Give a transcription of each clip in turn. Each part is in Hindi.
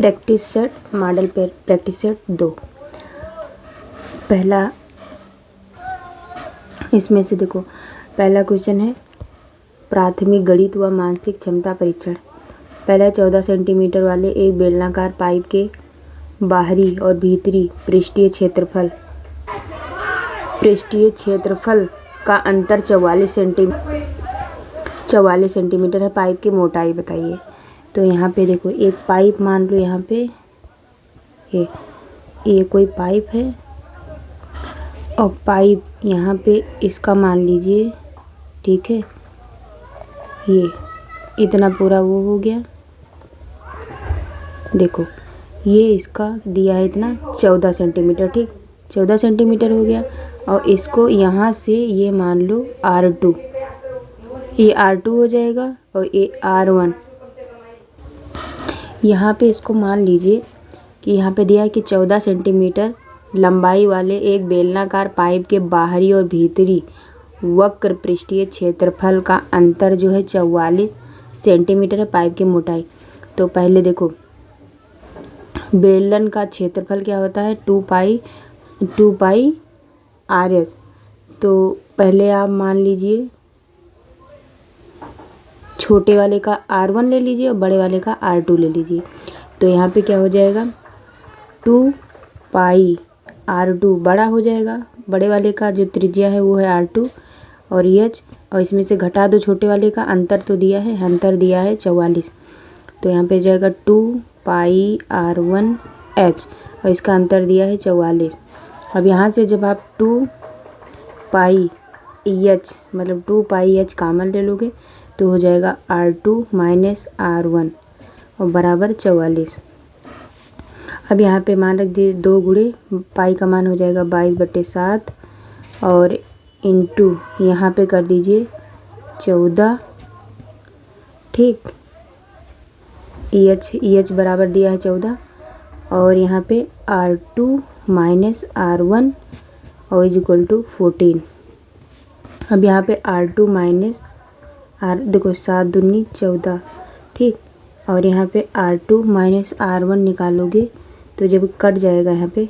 Practice set model practice set 2। पहला इसमें से देखो, पहला क्वेश्चन है प्राथमिक गणित व मानसिक क्षमता परीक्षण। पहला 14 सेंटीमीटर वाले एक बेलनाकार पाइप के बाहरी और भीतरी पृष्ठीय क्षेत्रफल का अंतर 44 सेंटीमीटर है। पाइप की मोटाई बताइए। तो यहाँ पे देखो, एक पाइप मान लो, यहाँ पे ये कोई पाइप है और पाइप यहाँ पे इसका मान लीजिए, ठीक है, ये इतना पूरा वो हो गया। देखो ये इसका दिया है इतना 14 सेंटीमीटर, ठीक, 14 सेंटीमीटर हो गया। और इसको यहाँ से ये मान लो R2, ये R2 हो जाएगा और ये R1। यहाँ पे इसको मान लीजिए कि यहाँ पे दिया है कि 14 सेंटीमीटर लंबाई वाले एक बेलनाकार पाइप के बाहरी और भीतरी वक्र पृष्ठीय क्षेत्रफल का अंतर जो है 44 सेंटीमीटर है। पाइप की मोटाई। तो पहले देखो, बेलन का क्षेत्रफल क्या होता है, 2 पाई RS। तो पहले आप मान लीजिए छोटे वाले का R1 ले लीजिए और बड़े वाले का R2 ले लीजिए। तो यहाँ पे क्या हो जाएगा, 2 पाई R2 बड़ा हो जाएगा, बड़े वाले का जो त्रिज्या है वो है R2 और H, और इसमें से घटा दो छोटे वाले का, अंतर तो दिया है, अंतर दिया है 44। तो यहाँ पे हो जाएगा 2 पाई R1 H और इसका अंतर दिया है 44। अब यहाँ से जब आप 2 पाई H मतलब 2 पाई H कामन ले लोगे तो हो जाएगा R2 माइनस R1 और बराबर 44। अब यहाँ पे मान रख दिए 2 गुणे पाई का मान हो जाएगा 22/7 और इंटू यहाँ पे कर दीजिए 14, ठीक, EH बराबर दिया है 14 और यहाँ पे R2 माइनस R1 और इज इक्वल टू 14। अब यहाँ पे R2 माइनस देखो 7 दूनी 14, ठीक, और यहाँ पे R2 माइनस R1 निकालोगे तो जब कट जाएगा यहाँ पे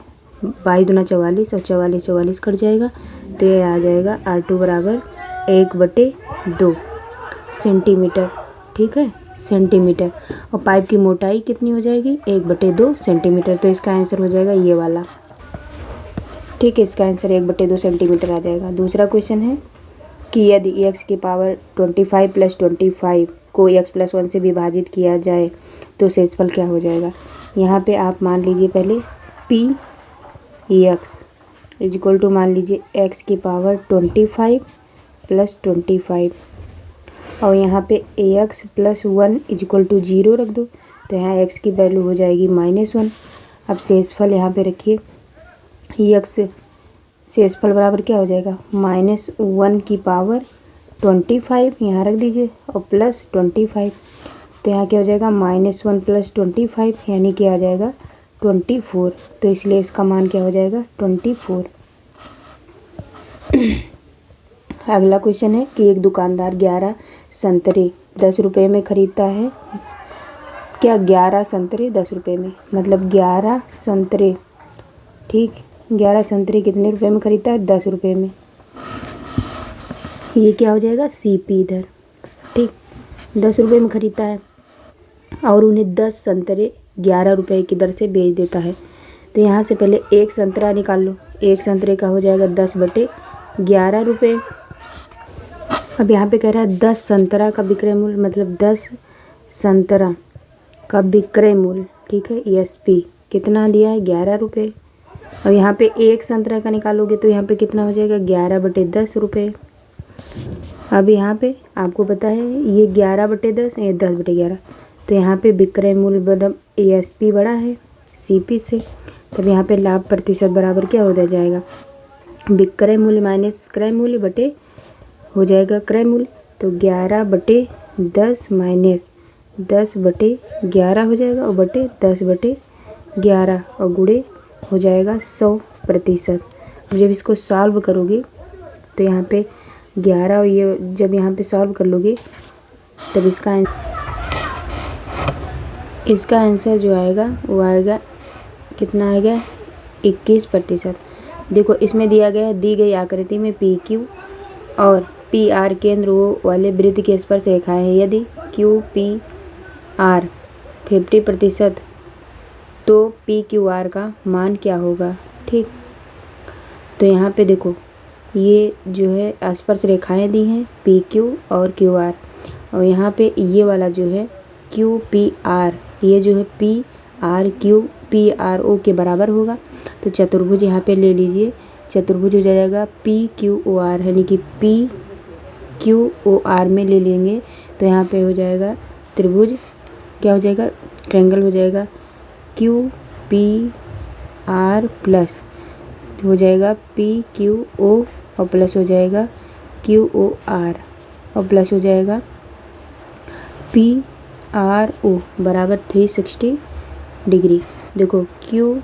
22 दूना 44 और 44 कट जाएगा तो ये आ जाएगा R2 बराबर 1/2 सेंटीमीटर, ठीक है, सेंटीमीटर। और पाइप की मोटाई कितनी हो जाएगी, 1/2 सेंटीमीटर। तो इसका आंसर हो जाएगा ये वाला, ठीक है, इसका आंसर 1/2 सेंटीमीटर आ जाएगा। दूसरा क्वेश्चन है कि यदि x की पावर 25 + 25 को x+1 से विभाजित किया जाए तो शेषफल क्या हो जाएगा। यहाँ पे आप मान लीजिए पहले p x is equal to मान लीजिए x की पावर 25 + 25 और यहाँ पे ax + 1 इज इक्वल टू 0 रख दो। तो यहाँ x की वैल्यू हो जाएगी -1। अब शेषफल यहाँ पे रखिए, x शेषफल बराबर क्या हो जाएगा, -1 की पावर 25 यहाँ रख दीजिए और प्लस 25। तो यहाँ क्या हो जाएगा, -1 + 25 यानी कि आ जाएगा 24। तो इसलिए इसका मान क्या हो जाएगा, 24। अगला क्वेश्चन है कि एक दुकानदार 11 संतरे 10 रुपये में ख़रीदता है। क्या 11 संतरे 10 रुपये में, मतलब 11 संतरे, ठीक, 11 संतरे कितने रुपए में ख़रीदता है, 10 रुपये में। ये क्या हो जाएगा, CP इधर, ठीक, 10 रुपये में ख़रीदता है और उन्हें 10 संतरे 11 रुपये की दर से बेच देता है। तो यहाँ से पहले एक संतरा निकाल लो, एक संतरे का हो जाएगा 10/11 रुपये। अब यहाँ पे कह रहा है 10 संतरा का विक्रय मूल्य, मतलब 10 संतरा का विक्रय मूल्य, ठीक है, ESP कितना दिया है, 11 रुपये। और यहाँ पे एक संतरा का निकालोगे तो यहाँ पे कितना हो जाएगा, 11/10 रुपये। अब यहाँ पे आपको पता है ये 11/10 ये 10/11। तो यहाँ पे विक्रय मूल्य मतलब ESP बड़ा है CP से। तब यहाँ पे लाभ प्रतिशत बराबर क्या हो जाएगा, विक्रय मूल्य माइनस क्रय मूल्य बटे हो जाएगा क्रय मूल्य। तो 11/10 माइनस 10/11 हो जाएगा और बटे 10/11 और गुणे हो जाएगा 100%। अब जब इसको सॉल्व करोगे तो यहाँ पे 11 और ये जब यहाँ पे सॉल्व कर लोगे तब इसका इसका आंसर जो आएगा वो आएगा कितना आएगा 21%। देखो इसमें दिया गया है दी गई आकृति में पी क्यू और पी आर केंद्र वाले वृत्त के स्पर्श रेखाएं हैं। यदि क्यू पी आर 50% तो पी क्यू आर का मान क्या होगा। ठीक, तो यहाँ पे देखो ये जो है स्पर्श रेखाएं दी हैं पी क्यू और क्यू आर, और यहाँ पे ये वाला जो है क्यू पी आर, ये जो है P R Q P R O के बराबर होगा। तो चतुर्भुज यहाँ पे ले लीजिए, चतुर्भुज हो जाएगा पी क्यू ओ आर, यानी कि पी क्यू ओ आर में ले लेंगे तो यहाँ पे हो जाएगा त्रिभुज, क्या हो जाएगा ट्रायंगल हो जाएगा क्यू पी आर प्लस हो जाएगा पी क्यू ओ और प्लस हो जाएगा क्यू ओ आर और प्लस हो जाएगा पी आर ओ बराबर 360 डिग्री। देखो क्यू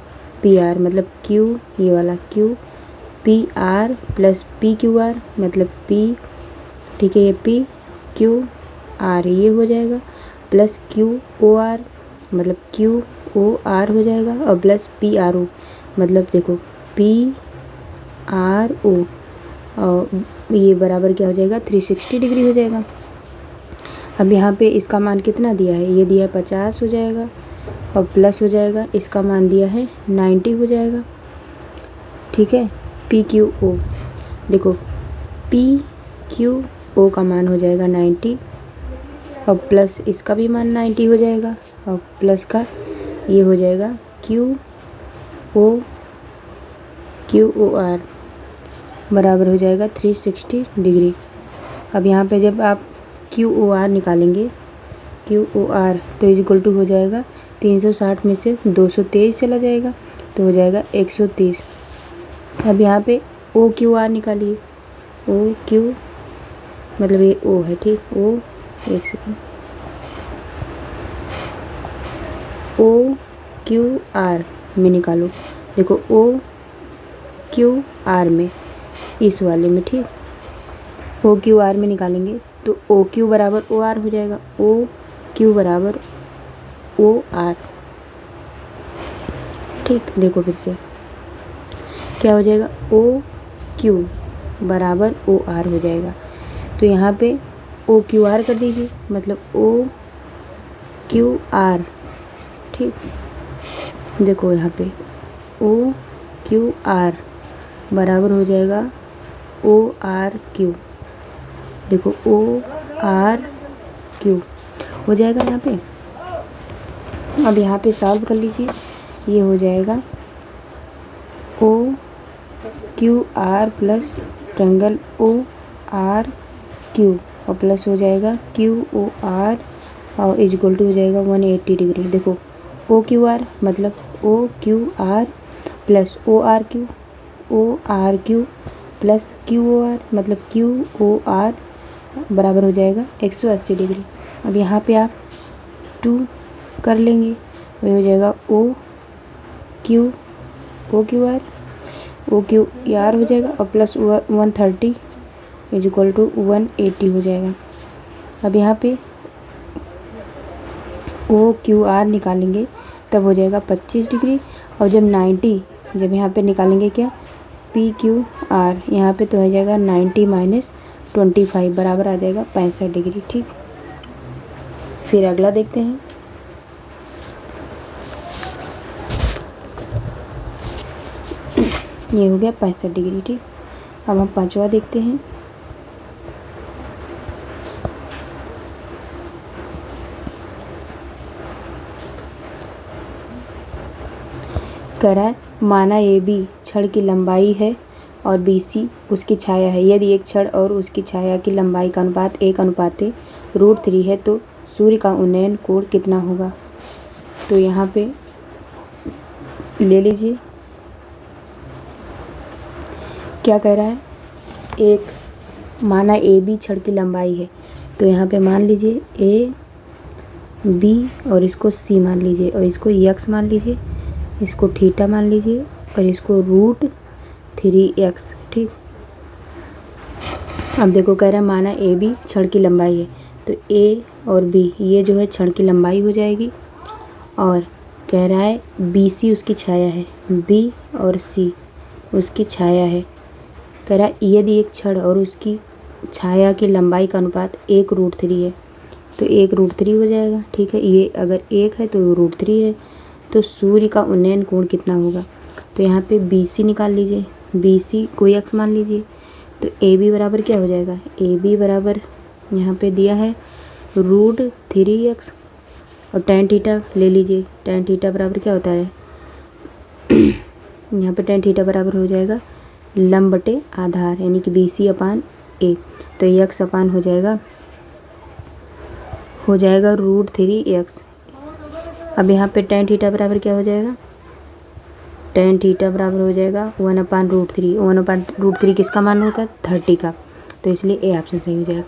पी आर मतलब क्यू ये वाला Q P are plus P Q R मतलब पी, ठीक है, ये पी क्यू आर ये हो जाएगा प्लस क्यू ओ आर मतलब क्यू ओ आर हो जाएगा और प्लस पी आर ओ मतलब देखो पी आर ओ और ये बराबर क्या हो जाएगा 360 डिग्री हो जाएगा। अब यहाँ पे इसका मान कितना दिया है, ये दिया है 50 हो जाएगा और प्लस हो जाएगा इसका मान दिया है 90 हो जाएगा। ठीक है, पी क्यू ओ, देखो पी क्यू ओ का मान हो जाएगा 90 और प्लस इसका भी मान 90 हो जाएगा और प्लस का ये हो जाएगा क्यू ओ आर बराबर हो जाएगा 360 डिग्री। अब यहाँ पे जब आप क्यू ओ आर निकालेंगे क्यू ओ आर तो इक्वल टू हो जाएगा 360 में से 223 चला जाएगा तो हो जाएगा 130। अब यहाँ पे ओ क्यू आर निकालिए, ओ क्यू मतलब ये ओ है, ठीक, ओ एक सेकंड ओ क्यू आर में निकालो, देखो ओ क्यू आर में इस वाले में, ठीक, ओ क्यू आर में निकालेंगे तो ओ क्यू बराबर ओ आर हो जाएगा, ओ क्यू बराबर ओ आर। ठीक, देखो फिर से क्या हो जाएगा ओ क्यू बराबर ओ आर हो जाएगा। तो यहाँ पे ओ क्यू आर कर दीजिए मतलब ओ क्यू आर, ठीक, देखो यहाँ पे ओ क्यू आर बराबर हो जाएगा ओ आर क्यू, देखो ओ आर क्यू हो जाएगा यहाँ पे। अब यहाँ पे सॉल्व कर लीजिए, ये हो जाएगा O Q R plus triangle O R Q और प्लस हो जाएगा क्यू ओ आर और इक्वल टू हो जाएगा 180 डिग्री। देखो ओ क्यू आर मतलब O Q R plus O R Q plus Q O R मतलब क्यू ओ आर बराबर हो जाएगा 180 डिग्री। अब यहाँ पे आप 2 कर लेंगे, वही हो जाएगा ओ क्यू आर हो जाएगा और प्लस 130 इक्वल टू 180 हो जाएगा। अब यहाँ पे ओ क्यू आर निकालेंगे तब हो जाएगा 25 डिग्री और जब 90 जब यहाँ पे निकालेंगे क्या पी क्यू आर यहाँ पे तो हो जाएगा 90 माइनस 25 बराबर आ जाएगा 65 डिग्री। ठीक, फिर अगला देखते हैं। ये हो गया 65 डिग्री। ठीक, अब हम पांचवा देखते हैं। कह रहा है माना ए बी छड़ की लंबाई है और बी सी उसकी छाया है। यदि एक छड़ और उसकी छाया की लंबाई का अनुपात 1:√3 है तो सूर्य का उन्नयन कोण कितना होगा। तो यहाँ पे ले लीजिए, क्या कह रहा है, एक माना ए बी छड़ की लंबाई है तो यहाँ पे मान लीजिए ए बी और इसको सी मान लीजिए और इसको यक्स मान लीजिए, इसको थीटा मान लीजिए और इसको √3x। ठीक, अब देखो कह रहा है माना ए बी छड़ की लंबाई है तो ए और बी ये जो है छड़ की लंबाई हो जाएगी और कह रहा है BC उसकी छाया है, B और C उसकी छाया है। कह रहा है यदि एक छड़ और उसकी छाया की लंबाई का अनुपात 1√3 है तो 1√3 हो जाएगा। ठीक है, ये अगर 1 है तो √3 है, तो सूर्य का उन्नयन कोण कितना होगा। तो यहाँ पे BC निकाल लीजिए, BC कोई अक्ष मान लीजिए, तो AB बराबर क्या हो जाएगा, AB बराबर यहाँ पे दिया है √3x और tan थीटा ले लीजिए। tan थीटा बराबर क्या होता है यहाँ पे tan थीटा बराबर हो जाएगा लंब बटे आधार, यानी कि BC अपान A। तो x अपान हो जाएगा √3x। अब यहाँ पे tan थीटा बराबर क्या हो जाएगा, tan थीटा बराबर हो जाएगा 1/√3। 1/√3 किसका मान होता है, 30 का, तो इसलिए ए ऑप्शन सही हो जाएगा।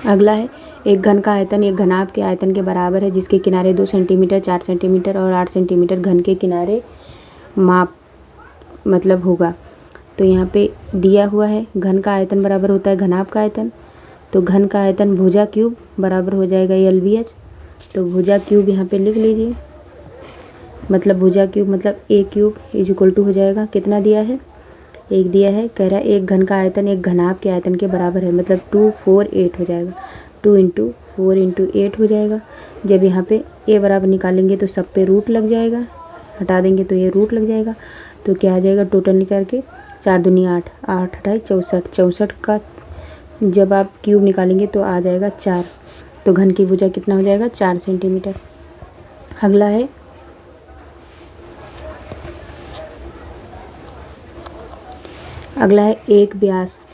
अगला है एक घन का आयतन एक घनाभ के आयतन के बराबर है जिसके किनारे 2 सेंटीमीटर, 4 सेंटीमीटर और 8 सेंटीमीटर घन के किनारे माप मतलब होगा। तो यहाँ पे दिया हुआ है घन का आयतन बराबर होता है घनाभ का आयतन, तो घन का आयतन भुजा क्यूब बराबर हो जाएगा LBH। तो भुजा क्यूब यहाँ पे लिख लीजिए, मतलब भुजा क्यूब मतलब A क्यूब = हो जाएगा, कितना दिया है, 1 दिया है। कह रहा है एक घन का आयतन एक घनाभ के आयतन के बराबर है, मतलब 2 4 8 हो जाएगा, 2 × 4 × 8 हो जाएगा। जब यहाँ पे A बराबर निकालेंगे तो सब पे रूट लग जाएगा, हटा देंगे तो ये रूट लग जाएगा, तो क्या आ जाएगा टोटल निकाल के 4 दूनी 8, 8 8 64, 64 का जब आप क्यूब निकालेंगे तो आ जाएगा 4, तो घन की भुजा कितना हो जाएगा 4 सेंटीमीटर। अगला है एक व्यास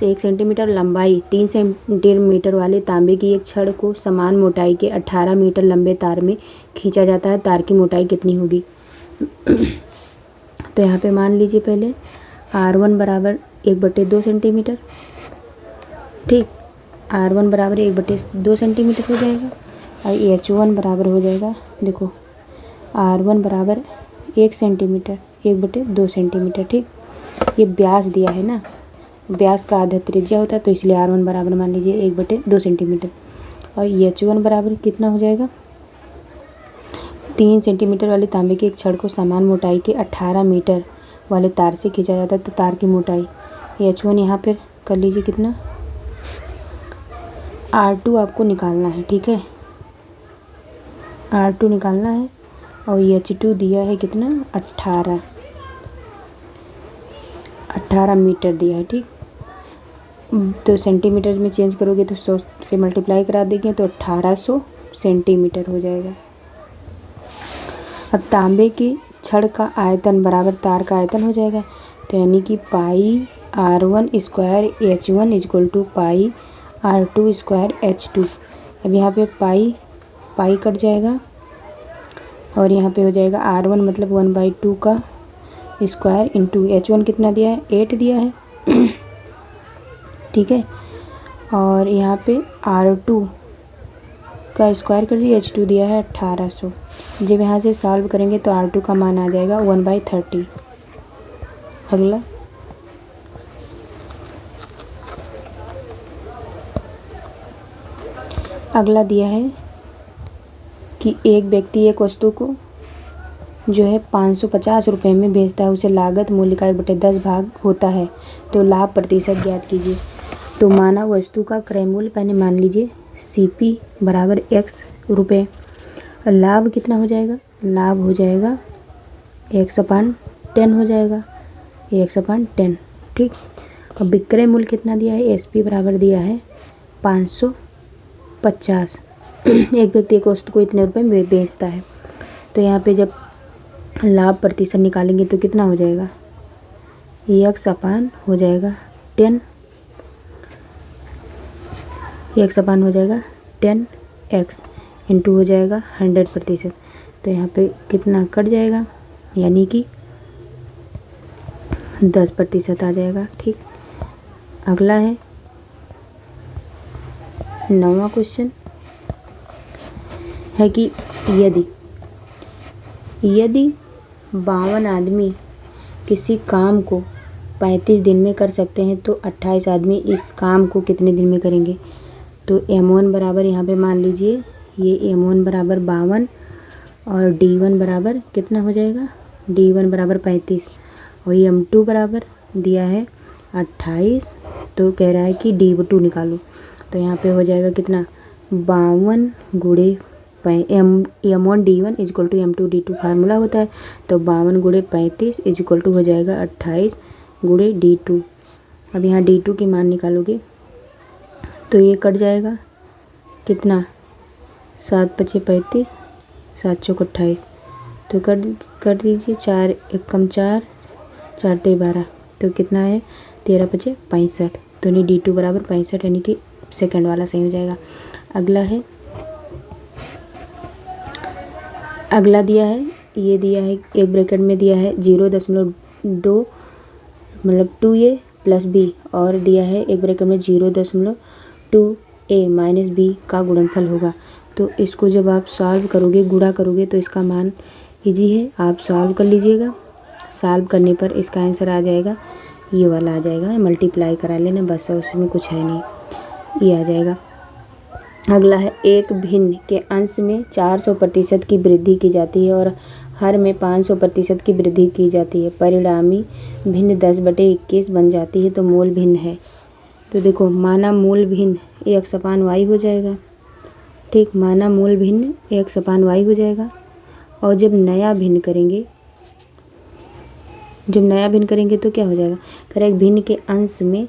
1 सेंटीमीटर लंबाई 3 सेंटीमीटर वाले तांबे की एक छड़ को समान मोटाई के 18 मीटर लंबे तार में खींचा जाता है, तार की मोटाई कितनी होगी। तो यहाँ पे मान लीजिए पहले R1 बराबर 1/2 सेंटीमीटर, ठीक, R1 बराबर 1/2 सेंटीमीटर हो जाएगा और H1 बराबर हो जाएगा, देखो R1 बराबर 1 सेंटीमीटर 1/2 सेंटीमीटर। ठीक, ये व्यास दिया है ना, व्यास का आधा त्रिज्या होता है, तो इसलिए R1 बराबर मान लीजिए 1/2 सेंटीमीटर और H1 बराबर कितना हो जाएगा, 3 सेंटीमीटर वाले तांबे के एक छड़ को समान मोटाई के 18 मीटर वाले तार से खींचा जाता है, तो तार की मोटाई H1 यहाँ पर कर लीजिए कितना, R2 आपको निकालना है। ठीक है, R2 निकालना है और H2 दिया है कितना 18 मीटर दिया है। ठीक, तो सेंटीमीटर में चेंज करोगे तो 100 से मल्टीप्लाई करा देंगे तो 1800 सेंटीमीटर हो जाएगा। अब तांबे की छड़ का आयतन बराबर तार का आयतन हो जाएगा, तो यानी कि पाई R1 स्क्वायर H1 = पाई R2 स्क्वायर H2। अब यहाँ पे पाई कट जाएगा और यहाँ पे हो जाएगा R1 मतलब 1/2 का स्क्वायर इंटू H1 कितना दिया है 8 दिया है। ठीक है, और यहाँ पे R2 का स्क्वायर कर दिया, H2 दिया है 1800। जब यहाँ से सॉल्व करेंगे तो R2 का मान आ जाएगा 1/30। अगला दिया है कि एक व्यक्ति एक वस्तु को जो है 550 रुपये में बेचता है, उसे लागत मूल्य का 1/10 भाग होता है, तो लाभ प्रतिशत ज्ञात कीजिए। तो माना वस्तु का क्रय मूल्य पहले मान लीजिए CP बराबर x रुपये, लाभ कितना हो जाएगा, लाभ हो जाएगा x/10 हो जाएगा, x/10। ठीक, और विक्रय मूल्य कितना दिया है SP बराबर दिया है 550। एक व्यक्ति एक वस्तु को इतने रुपए में बेचता है, तो यहाँ पे जब लाभ प्रतिशत निकालेंगे तो कितना हो जाएगा, x/10 हो जाएगा 10x इंटू हो जाएगा 100%, तो यहाँ पे कितना कट जाएगा, यानी कि 10% आ जाएगा। ठीक, अगला है 9वां क्वेश्चन है कि यदि 52 आदमी किसी काम को 35 दिन में कर सकते हैं तो 28 आदमी इस काम को कितने दिन में करेंगे। तो M1 बराबर यहाँ पे मान लीजिए ये M1 बराबर 52 और D1 बराबर कितना हो जाएगा, D1 बराबर 35 और M2 बराबर दिया है 28। तो कह रहा है कि D2 निकालो। तो यहाँ पे हो जाएगा कितना 52 गुणे M1 D1 equal to M2 D2 formula होता है। तो 52 गुणे 35 इजक्वल टू हो जाएगा 28 गुणे D2। अब यहाँ D2 की मान निकालोगे तो ये कट जाएगा कितना 7 × 5 = 35 7 × 28 तो कर दीजिए 4 × 1 = 4 4 × 12 तो कितना है 13 × 5 = 65। तो नहीं D2 बराबर 65 यानी कि सेकंड वाला सही हो जाएगा। अगला दिया है ये दिया है एक ब्रैकेट में दिया है 0.2 मतलब 2a + b और दिया है एक ब्रैकेट में 0.2a - b का गुणनफल होगा। तो इसको जब आप सॉल्व करोगे गुणा करोगे तो इसका मान इजी है, आप सॉल्व कर लीजिएगा। सॉल्व करने पर इसका आंसर आ जाएगा ये वाला आ जाएगा, मल्टीप्लाई करा लेना बस, उसमें कुछ है नहीं, ये आ जाएगा। अगला है एक भिन्न के अंश में 400% की वृद्धि की जाती है और हर में 500% की वृद्धि की जाती है। परिणामी भिन्न 10/21 बन जाती है तो मूल भिन्न है। तो देखो माना मूल भिन्न x/y हो जाएगा, ठीक, माना मूल भिन्न x/y हो जाएगा। और जब नया भिन्न करेंगे तो क्या हो जाएगा, कह रहा है एक भिन्न के अंश में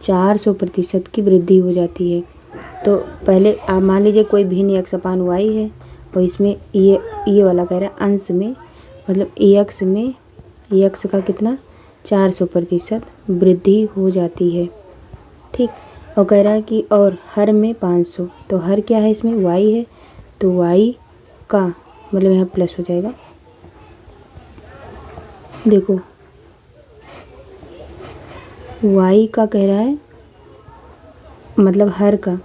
400% की वृद्धि हो जाती है। तो पहले आप मान लीजिए कोई भिन्न x/y है और इसमें ये वाला कह रहा है अंश में, मतलब x में x का कितना 400% वृद्धि हो जाती है, ठीक। और कह रहा है कि और हर में 500, तो हर क्या है इसमें y है तो y का मतलब यहाँ प्लस हो जाएगा। देखो y का कह रहा है मतलब हर का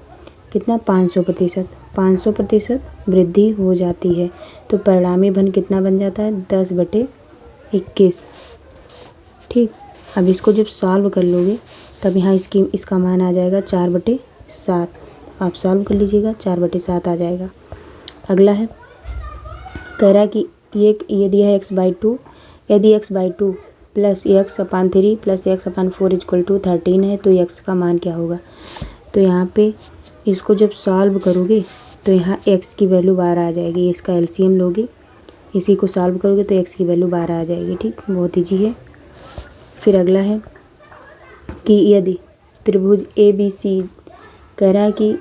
कितना 500% वृद्धि हो जाती है। तो परिणामी भिन्न कितना बन जाता है 10/21, ठीक। अब इसको जब सॉल्व कर लोगे तब यहाँ इसका मान आ जाएगा 4/7। आप सॉल्व कर लीजिएगा 4/7 आ जाएगा। अगला है कह रहा है कि ये दिया है x/2, यदि x/2 + x/3 + x/4 = 13 है तो x का मान क्या होगा। तो यहाँ पे इसको जब सॉल्व करोगे तो यहाँ x की वैल्यू 12 आ जाएगी। इसका एलसीएम लोगे, इसी को सॉल्व करोगे तो x की वैल्यू 12 आ जाएगी, ठीक, बहुत ईजी है। फिर अगला है कि यदि त्रिभुज ABC कह रहा है कि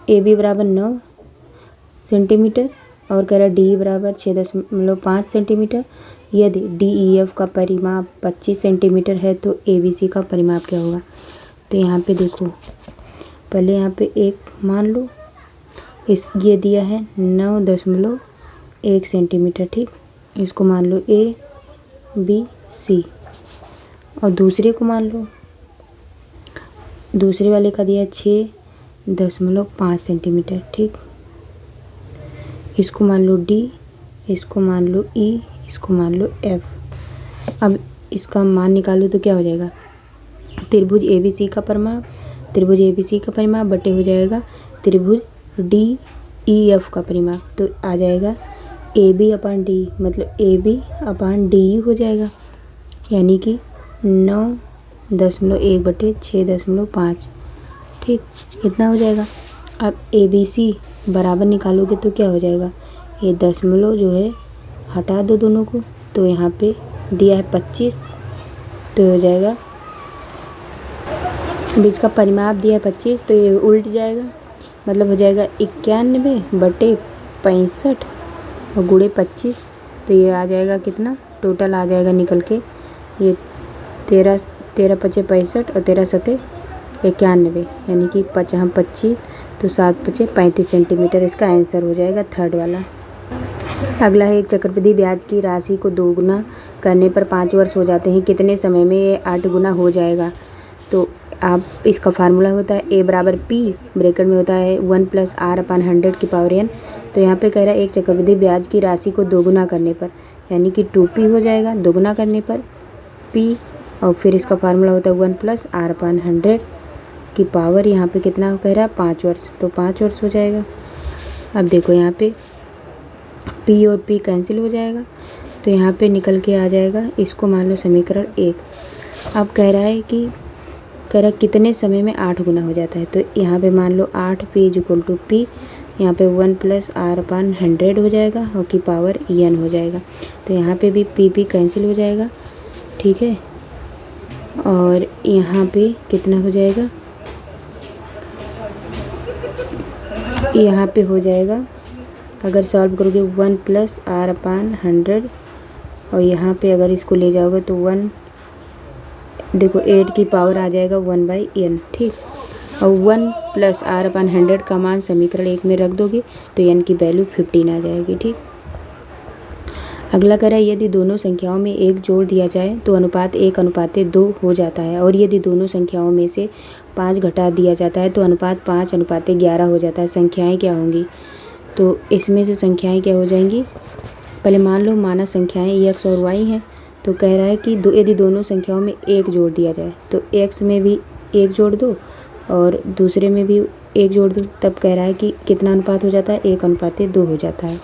AB बराबर 9 सेंटीमीटर और कह रहा है D बराबर 6.5 सेंटीमीटर, यदि DEF का परिमाप 25 सेंटीमीटर है तो ABC का परिमाप क्या होगा। तो यहाँ पे देखो पहले यहाँ पे एक मान लो, ये दिया है 9.1 सेंटीमीटर, ठीक, इसको मान लो ABC और दूसरे को मान लो, दूसरे वाले का दिया है 6.5 सेंटीमीटर, ठीक, इसको मान लो D, इसको मान लो E, इसको मान लो F। अब इसका मान निकालो तो क्या हो जाएगा, त्रिभुज ABC का परिमाप बटे हो जाएगा त्रिभुज DEF का परिमाप। तो आ जाएगा AB/D मतलब AB/DE हो जाएगा, यानी कि 9.1/6.5, ठीक, इतना हो जाएगा। अब ABC बराबर निकालोगे तो क्या हो जाएगा, ये दशमलव जो है हटा दो दोनों को, तो यहाँ पे दिया है 25 तो हो जाएगा, अब इसका परिमाप दिया है 25 तो ये उल्ट जाएगा, मतलब हो जाएगा 91/65 और गुणे 25। तो ये आ जाएगा कितना, टोटल आ जाएगा निकल के ये 13 × 5 = 65 और 13 × 7 = 91, यानी कि 25 तो 7 × 5 = 35 सेंटीमीटर इसका आंसर हो जाएगा थर्ड वाला। अगला है एक चक्रवृद्धि ब्याज की राशि को दोगुना करने पर 5 वर्ष हो जाते हैं, कितने समय में ये 8 गुना हो जाएगा। तो आप इसका फार्मूला होता है A बराबर P ब्रैकेट में होता है 1 + R/100⁴ तो यहाँ पे कह रहा है एक चक्रवृद्धि ब्याज की राशि को दोगुना करने पर, यानी कि 2P हो जाएगा, दोगुना करने पर P और फिर इसका फार्मूला होता है 1 + r/100 की पावर, यहाँ पे कितना कह रहा है 5 वर्ष, तो 5 वर्ष हो जाएगा। अब देखो यहाँ पे p और p कैंसिल हो जाएगा, तो यहाँ पे निकल के आ जाएगा, इसको मान लो समीकरण 1। अब कह रहा है कितने समय में 8 गुना हो जाता है, तो यहाँ पे मान लो 8p = p, यहाँ पे 1 + r/100 हो जाएगा और की पावर n हो जाएगा, तो यहाँ पे भी p कैंसिल हो जाएगा, ठीक है। और यहाँ पे कितना हो जाएगा, यहाँ पे हो जाएगा अगर सॉल्व करोगे 1 + r/100, और यहाँ पे अगर इसको ले जाओगे तो 1, देखो 8 की पावर आ जाएगा 1/n, ठीक। और 1 + r/100 का मान समीकरण 1 में रख दोगे तो n की वैल्यू 15 आ जाएगी, ठीक। अगला कह रहा है यदि दोनों संख्याओं में 1 जोड़ दिया जाए तो अनुपात 1:2 हो जाता है, और यदि दोनों संख्याओं में से 5 घटा दिया जाता है तो अनुपात 5:11 हो जाता है। संख्याएं क्या होंगी, तो इसमें से संख्याएं क्या हो जाएंगी, पहले मान लो माना संख्याएं x और y हैं, तो कह रहा है कि यदि दोनों संख्याओं में 1 जोड़ दिया जाए तो x में भी 1 जोड़ दो और दूसरे में भी 1 जोड़ दो, तब कह रहा है कि कितना अनुपात हो जाता है 1:2 हो जाता है।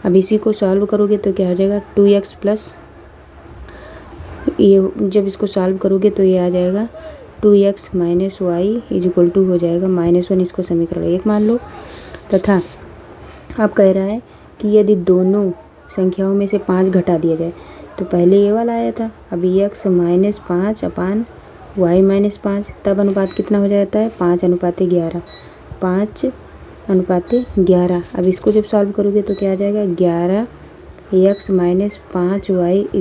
अब इसी को सॉल्व करोगे तो क्या हो जाएगा 2x प्लस, ये जब इसको सॉल्व करोगे तो ये आ जाएगा 2x - y = हो जाएगा -1, इसको समीकरण 1 मान लो। तथा अब कह रहा है कि यदि दोनों संख्याओं में से 5 घटा दिया जाए, तो पहले ये वाला आया था, अभी x - 5/y - 5, तब अनुपात कितना हो जाता है 5:11, 5:11। अब इसको जब सॉल्व करोगे तो क्या आ जाएगा 11x - 5y =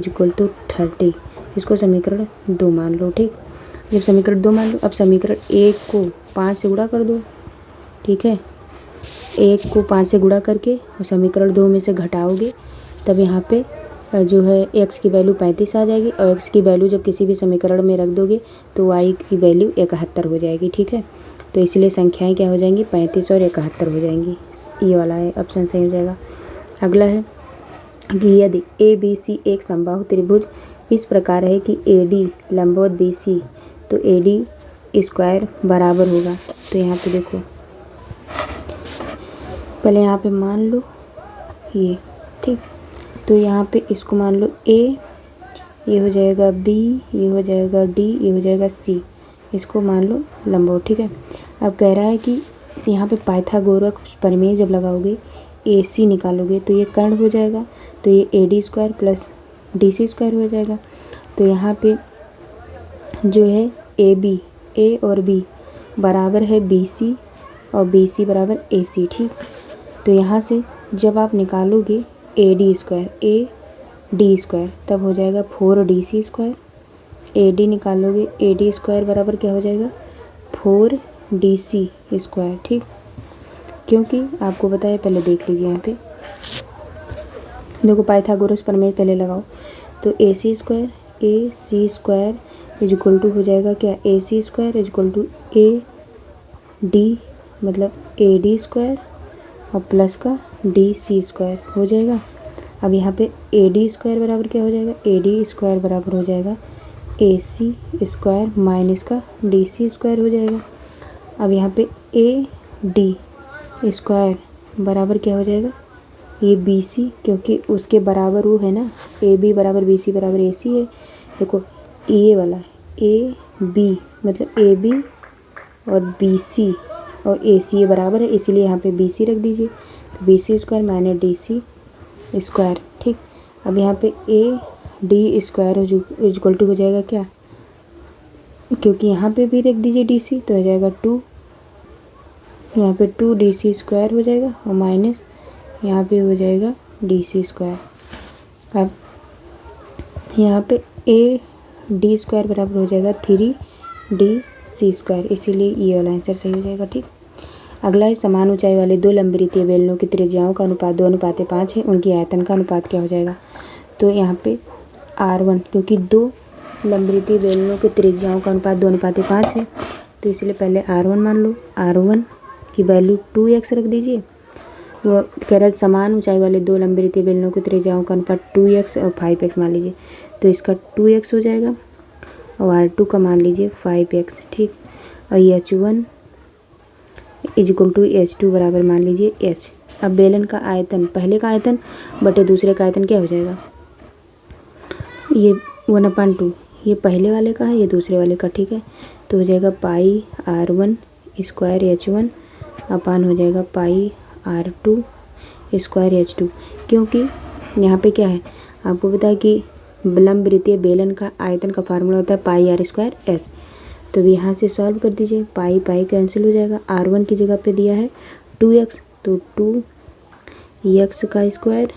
30, इसको समीकरण 2 मान लो, ठीक। जब समीकरण 2 मान लो, अब समीकरण 1 को 5 से गुणा कर दो, ठीक है। 1 को 5 से गुणा करके और समीकरण 2 में से घटाओगे, तब यहाँ पे जो है x की वैल्यू 35 आ जाएगी, और x की वैल्यू जब किसी भी समीकरण में रख दोगे तो y की वैल्यू 71 हो जाएगी, ठीक है। तो इसलिए संख्याएं क्या हो जाएंगी 35 और 71 हो जाएंगी, ये वाला है ऑप्शन सही हो जाएगा। अगला है कि यदि ABC एक समबाहु त्रिभुज इस प्रकार है कि AD लंबवत BC, तो AD² बराबर होगा। तो यहाँ पे देखो, पहले यहाँ पे मान लो ये, ठीक। तो यहाँ पे इसको मान लो A, ये हो जाएगा B, ये हो जाएगा D, ये हो जाएगा C, इसको मान लो लंबवत, ठीक है। अब कह रहा है कि यहाँ पे पाइथागोरस प्रमेय जब लगाओगे AC निकालोगे तो ये कर्ण हो जाएगा, तो ये AD² + DC² हो जाएगा। तो यहाँ पे जो है AB, A और B बराबर है BC और BC बराबर AC, ठीक। तो यहाँ से जब आप निकालोगे AD², तब हो जाएगा 4DC²। AD निकालोगे, AD² बराबर क्या हो जाएगा 4DC², ठीक। क्योंकि आपको पता है, पहले देख लीजिए यहाँ पे, देखो पाइथागोरस प्रमेय पहले लगाओ, तो AC² = हो जाएगा क्या AC² = AD, मतलब AD² और प्लस का DC² हो जाएगा। अब यहाँ पे AD² बराबर क्या हो जाएगा, AD² बराबर हो जाएगा AC² माइनस का DC² हो जाएगा। अब यहाँ पे AD² बराबर क्या हो जाएगा, ये BC, क्योंकि उसके बराबर वो है ना, AB बराबर BC बराबर AC है। देखो ये वाला AB मतलब AB और BC और AC ये बराबर है, इसीलिए यहाँ पे BC रख दीजिए, तो BC² माइनस DC², ठीक। अब यहाँ पे AD² = हो जाएगा क्या, क्योंकि यहाँ पे भी रख दीजिए DC, तो हो जाएगा 2, यहाँ पे 2DC² हो जाएगा और माइनस यहाँ पे हो जाएगा DC²। अब यहाँ पे AD² बराबर हो जाएगा 3DC², इसीलिए ये वाला आंसर सही हो जाएगा, ठीक। अगला है समान ऊंचाई वाले दो लंबवृत्तीय बेलनों की त्रिज्याओं का अनुपात 2:5 है, उनकी आयतन का अनुपात क्या हो जाएगा। तो यहाँ पे R1, क्योंकि दो लंबवृत्तीय बेलनों की त्रिज्याओं का अनुपात 2:5 है, तो इसलिए पहले R1 मान लो, R1 की वैल्यू 2x रख दीजिए। वो कह रहा है समान ऊंचाई वाले दो लंबवृत्तीय बेलनों की त्रिज्याओं का अनुपात 2x और 5x मान लीजिए, तो इसका 2x हो जाएगा। और R2 का मान लीजिए 5x, ठीक। और H1 इक्वल टू H2 बराबर मान लीजिए H। अब बेलन का आयतन, पहले का आयतन बटे दूसरे का आयतन क्या हो जाएगा, ये 1/2, ये पहले वाले का है, ये दूसरे वाले का, ठीक है। तो हो जाएगा पाई R1 स्क्वायर H1 अपान हो जाएगा पाई R2 स्क्वायर H2। क्योंकि यहाँ पे क्या है, आपको पता है कि विलंब वृत्तीय बेलन का आयतन का फार्मूला होता है पाई R स्क्वायर H। तो यहाँ से सॉल्व कर दीजिए, पाई पाई कैंसिल हो जाएगा। R1 की जगह पे दिया है 2x, तो 2x का स्क्वायर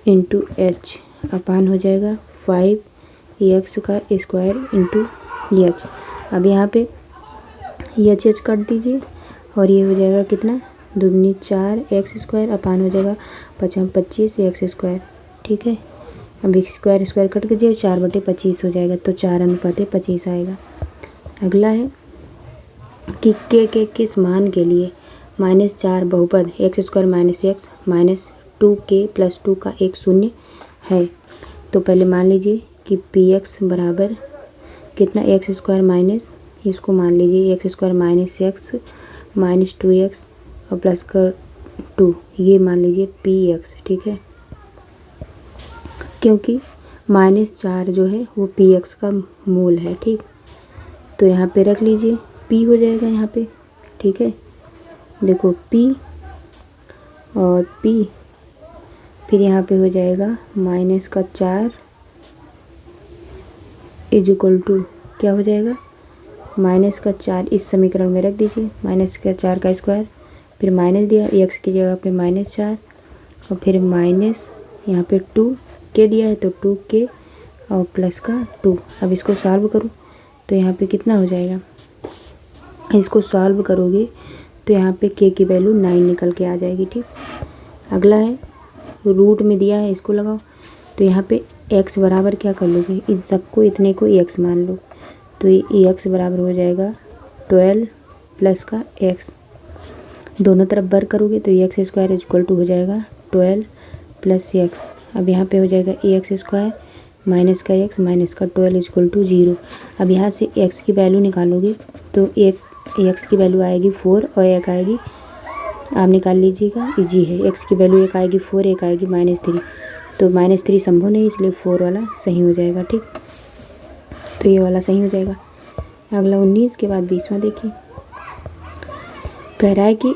इंटू H अपान हो जाएगा 5x का स्क्वायर इंटू H। अब यहाँ पे H काट दीजिए और ये हो जाएगा कितना, 2 4 x स्क्वायर अपान हो जाएगा 25 x स्क्वायर, ठीक है। अब स्क्वायर स्क्वायर कट कीजिए, 4/25 हो जाएगा, तो 4:25 आएगा। अगला है कि के किस मान के लिए -4 बहुपद x square minus x minus 2k + 2 का एक शून्य है। तो पहले मान लीजिए कि px बराबर कितना, एक्स स्क्वायर माइनस, इसको मान लीजिए x square minus x minus 2x और प्लस कर 2, ये मान लीजिए px, ठीक है। क्योंकि -4 जो है वो px का मूल है, ठीक। तो यहाँ पे रख लीजिए, p हो जाएगा यहाँ पे, ठीक है। देखो p और p, फिर यहाँ पे हो जाएगा -4 = क्या हो जाएगा, -4 इस समीकरण में रख दीजिए, -4 का स्क्वायर, फिर माइनस दिया x की जगह पे -4 और फिर माइनस यहाँ पे 2k दिया है तो 2k और प्लस का 2। अब इसको सॉल्व करो तो यहाँ पे कितना हो जाएगा, इसको सॉल्व करोगे तो यहाँ पे k की वैल्यू 9 निकल के आ जाएगी, ठीक। अगला है रूट में दिया है, इसको लगाओ। तो यहाँ पे x बराबर क्या कर लोगे, इन सबको इतने को x मान लो, तो ये x बराबर हो जाएगा 12 प्लस का x, दोनों तरफ वर्ग करोगे तो x स्क्वायर = हो जाएगा 12 प्लस x। अब यहाँ पे हो जाएगा ax स्क्वायर माइनस का x माइनस का 12 = 0। अब यहाँ से x की वैल्यू निकालोगे तो एक x की वैल्यू आएगी 4 और एक आएगी, आप निकाल लीजिएगा, इजी है। x की वैल्यू एक आएगी 4, एक आएगी -3, तो -3 संभव नहीं, इसलिए 4 वाला सही हो जाएगा, ठीक। तो ये वाला सही हो जाएगा। अगला 19 के बाद 20वां देखिए, कह रहा है कि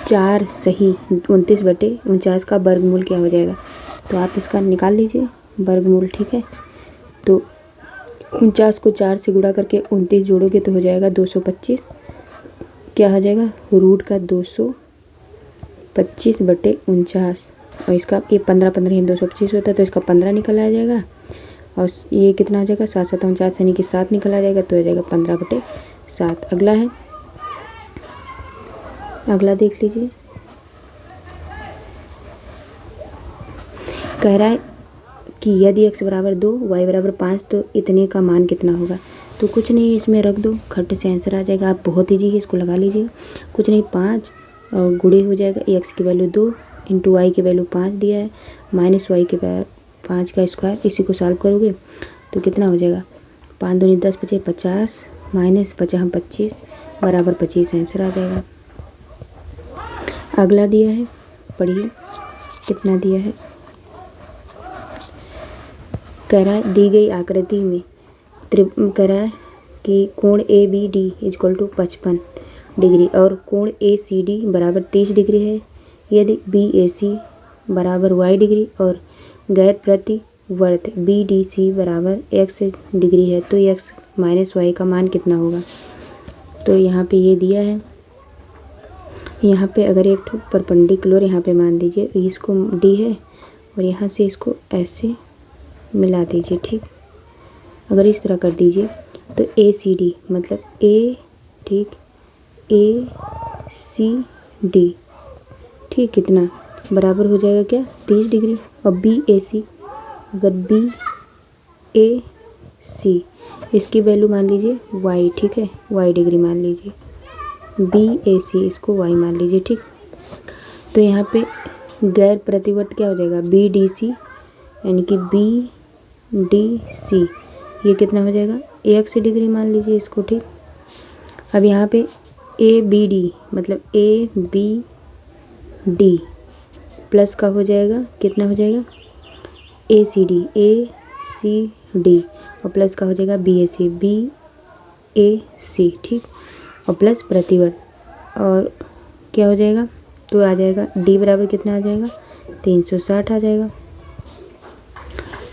4 सही 29/49 का वर्गमूल क्या हो जाएगा। तो आप इसका निकाल लीजिए वर्गमूल, ठीक है। तो 49 को 4 से गुणा करके 29 जोड़ोगे तो हो जाएगा 225, क्या हो जाएगा, रूट का 225/49, और इसका ये 15 225 होता है, तो इसका 15 निकल आ जाएगा। और ये कितना हो जाएगा, 7 7 49 यानी कि 7 निकल आ जाएगा, तो हो जाएगा 15/7। अगला है, अगला देख लीजिए, कह रहा है कि यदि x बराबर 2 y बराबर 5 तो इतने का मान कितना होगा। तो कुछ नहीं, इसमें रख दो, खट से आंसर आ जाएगा। आप बहुत ईजी है, इसको लगा लीजिए। कुछ नहीं, 5 गुणे हो जाएगा, x की वैल्यू 2 इंटू y की वैल्यू 5 दिया है, माइनस y के 5 का स्क्वायर, इसी को सॉल्व करोगे तो कितना हो जाएगा, 5 दूनी 10 × 5 = 50 माइनस 50 25 बराबर 25 आंसर आ जाएगा। अगला दिया है, पढ़िए कितना दिया है। कह रहा है दी गई आकृति में कह रहा है कि कोण ABD = 55 डिग्री और कोण ACD बराबर 30 डिग्री है। यदि BAC बराबर y डिग्री और गैर प्रतिवर्त BDC बराबर x डिग्री है तो x - y का मान कितना होगा। तो यहाँ पे ये दिया है, यहाँ पे अगर एक परपेंडिकुलर यहाँ पे मान दीजिए, इसको D है और यहाँ से इसको ऐसे मिला दीजिए, ठीक। अगर इस तरह कर दीजिए तो ACD मतलब A, ठीक, ACD, ठीक, कितना बराबर हो जाएगा, क्या 30 डिग्री। और BAC अगर BAC इसकी वैल्यू मान लीजिए y, ठीक है, y डिग्री मान लीजिए, BAC इसको y मान लीजिए, ठीक। तो यहाँ पे गैर प्रतिवर्त क्या हो जाएगा, BDC यानी कि BDC ये कितना हो जाएगा, 180 डिग्री मान लीजिए इसको, ठीक। अब यहाँ पे ए बी डी मतलब ए बी डी प्लस का हो जाएगा, कितना हो जाएगा, ए सी डी और प्लस का हो जाएगा बी ए सी, ठीक। और प्लस प्रतिवर्त और क्या हो जाएगा, तो आ जाएगा डी बराबर कितना आ जाएगा, 360 आ जाएगा।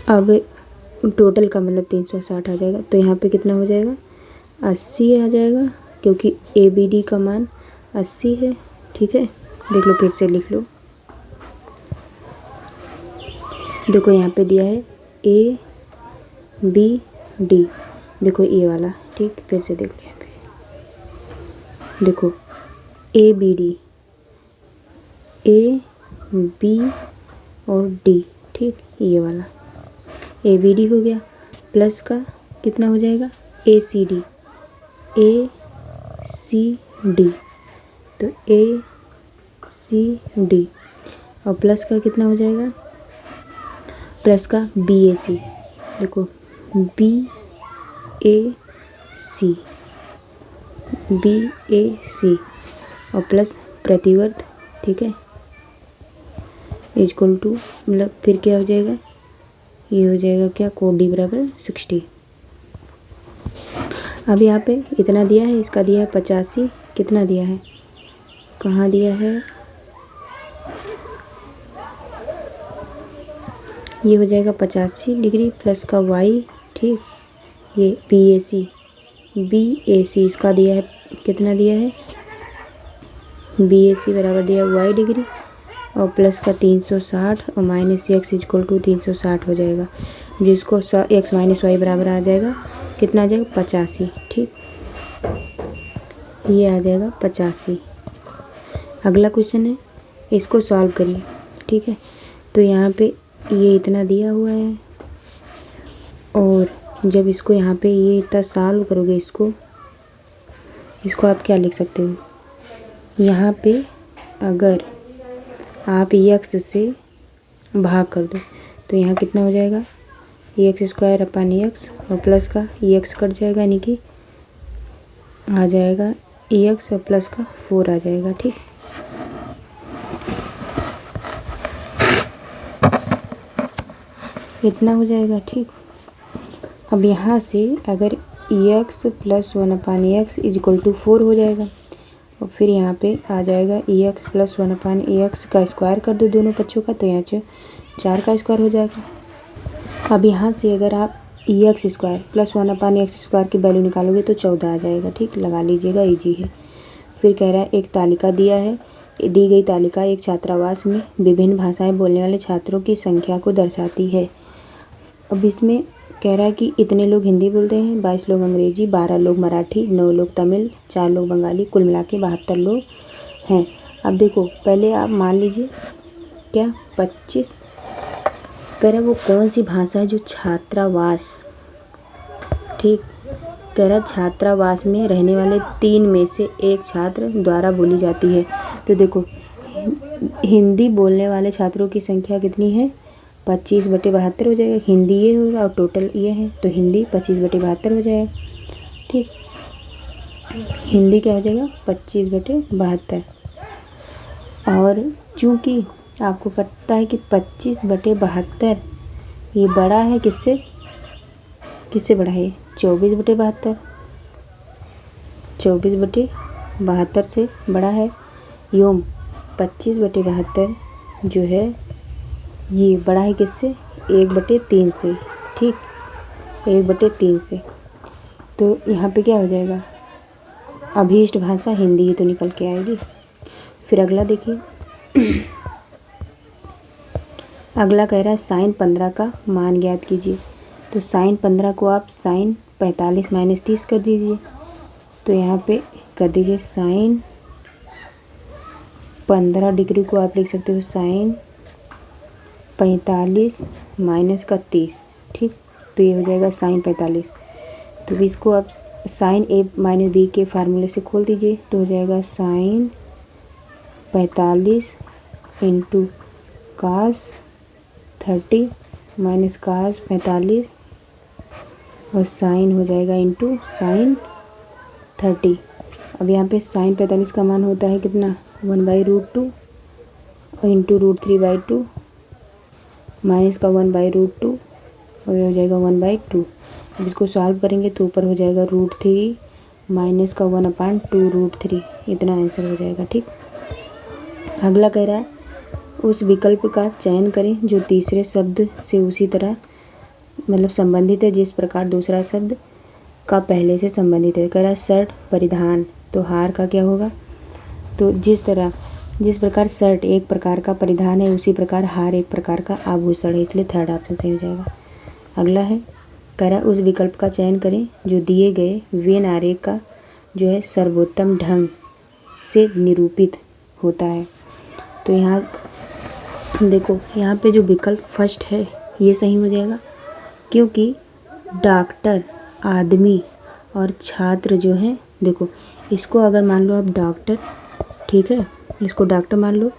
अब टोटल का मतलब 360 आ जाएगा, तो यहाँ पे कितना हो जाएगा, 80 आ जाएगा, क्योंकि ए बी डी का मान 80 है, ठीक है। देख लो, फिर से लिख लो। देखो यहाँ पे दिया है ए बी डी, देखो ए वाला, ठीक। फिर से देख लो यहाँ पे, देखो A B D, A B और डी, ठीक। ये वाला ए बी डी हो गया, प्लस का कितना हो जाएगा, ए सी डी तो ए सी डी और प्लस का कितना हो जाएगा, प्लस का बी ए सी, देखो बी ए सी और प्लस प्रतिवर्त, ठीक है, इक्वल टू मतलब फिर क्या हो जाएगा, ये हो जाएगा क्या, कोड डी बराबर 60। अब यहाँ पे इतना दिया है, इसका दिया है 85, कितना दिया है, कहाँ दिया है, ये हो जाएगा 85 डिग्री प्लस का वाई, ठीक। ये बी ए सी इसका दिया है, कितना दिया है, बी ए सी बराबर दिया वाई डिग्री और प्लस का 360 और माइनस एक्स इक्वल टू 360 हो जाएगा, जिसको एक्स माइनस वाई बराबर आ जाएगा, कितना आ जाएगा, 85, ठीक। ये आ जाएगा 85। अगला क्वेश्चन है, इसको सॉल्व करिए, ठीक है। तो यहाँ पे ये इतना दिया हुआ है और जब इसको यहाँ पे ये इतना सॉल्व करोगे, इसको आप क्या लिख सकते हो, यहाँ पे अगर आप एक्स से भाग कर दो तो यहाँ कितना हो जाएगा, एक्स स्क्वायर अपन एक्स और प्लस का एक्स कट जाएगा, यानी कि आ जाएगा एक्स और प्लस का 4 आ जाएगा, ठीक। इतना हो जाएगा, ठीक। अब यहाँ से अगर x plus 1/x equal to 4 हो जाएगा और फिर यहाँ पे आ जाएगा एक्स प्लस 1/x का स्क्वायर कर दो दोनों पक्षों का, तो यहाँ से 4 का स्क्वायर हो जाएगा। अब यहाँ से अगर आप x square plus 1/x square की वैल्यू निकालोगे तो 14 आ जाएगा, ठीक। लगा लीजिएगा, इजी है। फिर कह रहा है एक तालिका दिया है, दी गई तालिका एक छात्रावास में विभिन्न भाषाएं बोलने वाले छात्रों की संख्या को दर्शाती है। अब इसमें कह रहा है कि इतने लोग हिंदी बोलते हैं, 22 लोग अंग्रेजी, 12 लोग मराठी, 9 लोग तमिल, 4 लोग बंगाली, कुल मिला के 72 लोग हैं। अब देखो, पहले आप मान लीजिए क्या 25 कह रहा है वो कौन सी भाषा है जो छात्रावास, ठीक, कह रहा छात्रावास में रहने वाले 3 में से एक छात्र द्वारा बोली जाती है। तो देखो हिंदी बोलने वाले छात्रों की संख्या कितनी है, 25/72 हो जाएगा, हिंदी ये होगा और टोटल ये है, तो हिंदी 25/72 हो जाएगा, ठीक। हिंदी क्या हो जाएगा, 25/72। और चूँकि आपको पता है कि 25/72 ये बड़ा है किससे बड़ा है, 24/72, 24/72 से बड़ा है, योम 25/72 जो है ये बड़ा है किससे, 1/3 से, ठीक, 1/3 से। तो यहाँ पे क्या हो जाएगा, अभीष्ट भाषा हिंदी ही तो निकल के आएगी। फिर अगला देखिए, अगला कह रहा है साइन 15 का मान ज्ञात कीजिए। तो साइन 15 को आप साइन 45 - 30 कर दीजिए। तो यहाँ पे कर दीजिए साइन 15 डिग्री को आप लिख सकते हो साइन 45 माइनस का 30, ठीक। तो ये हो जाएगा साइन 45। तो इसको आप साइन ए माइनस बी के फार्मूले से खोल दीजिए, तो हो जाएगा sine 45 into cos 30 minus cos 45 और साइन हो जाएगा इंटू साइन 30। अब यहाँ पे साइन 45 का मान होता है कितना 1/√2 और इंटू √3/2 माइनस का 1/√2 और ये हो जाएगा 1/2। अब इसको सॉल्व करेंगे तो ऊपर हो जाएगा √3 माइनस का 1/2√3। इतना आंसर हो जाएगा। ठीक, अगला कह रहा है उस विकल्प का चयन करें जो तीसरे शब्द से उसी तरह मतलब संबंधित है जिस प्रकार दूसरा शब्द का पहले से संबंधित है। कह रहा है शर्ट परिधान, तो हार का क्या होगा, तो जिस प्रकार शर्ट एक प्रकार का परिधान है उसी प्रकार हार एक प्रकार का आभूषण है, इसलिए थर्ड ऑप्शन सही हो जाएगा। अगला है कह रहा है उस विकल्प का चयन करें जो दिए गए वेन आरेख का जो है सर्वोत्तम ढंग से निरूपित होता है। तो यहाँ देखो, यहाँ पे जो विकल्प फर्स्ट है ये सही हो जाएगा, क्योंकि डॉक्टर, आदमी और छात्र जो है, देखो इसको अगर मान लो आप डॉक्टर, ठीक है, इसको डॉक्टर मान लो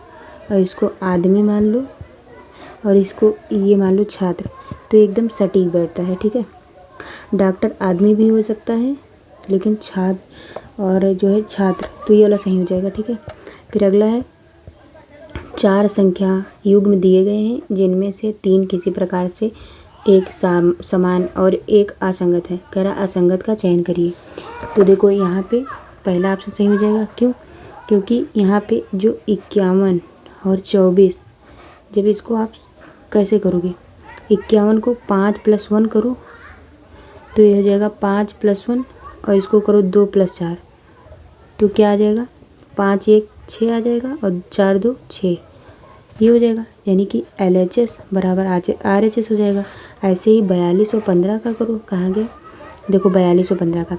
और इसको आदमी मान लो और इसको ये मान लो छात्र, तो एकदम सटीक बैठता है। ठीक है, डॉक्टर आदमी भी हो सकता है लेकिन छात्र और जो है छात्र, तो ये वाला सही हो जाएगा। ठीक है, फिर अगला है 4 संख्या युग्म दिए गए हैं जिनमें से 3 किसी प्रकार से एक समान और एक असंगत है। कह रहा असंगत का चयन करिए। तो देखो यहाँ पे पहला ऑप्शन सही हो जाएगा, क्यों, क्योंकि यहाँ पे जो 51 और 24, जब इसको आप कैसे करोगे, 51 को 5 + 1 करो तो ये हो जाएगा 5 + 1 और इसको करो 2 + 4, तो क्या आ जाएगा 5 × 1 = 6 आ जाएगा और 4 × 2 = 6, ये हो जाएगा, यानी कि LHS बराबर RHS हो जाएगा। ऐसे ही 42 और 15 का करो, कहाँ गया, देखो 42 और 15 का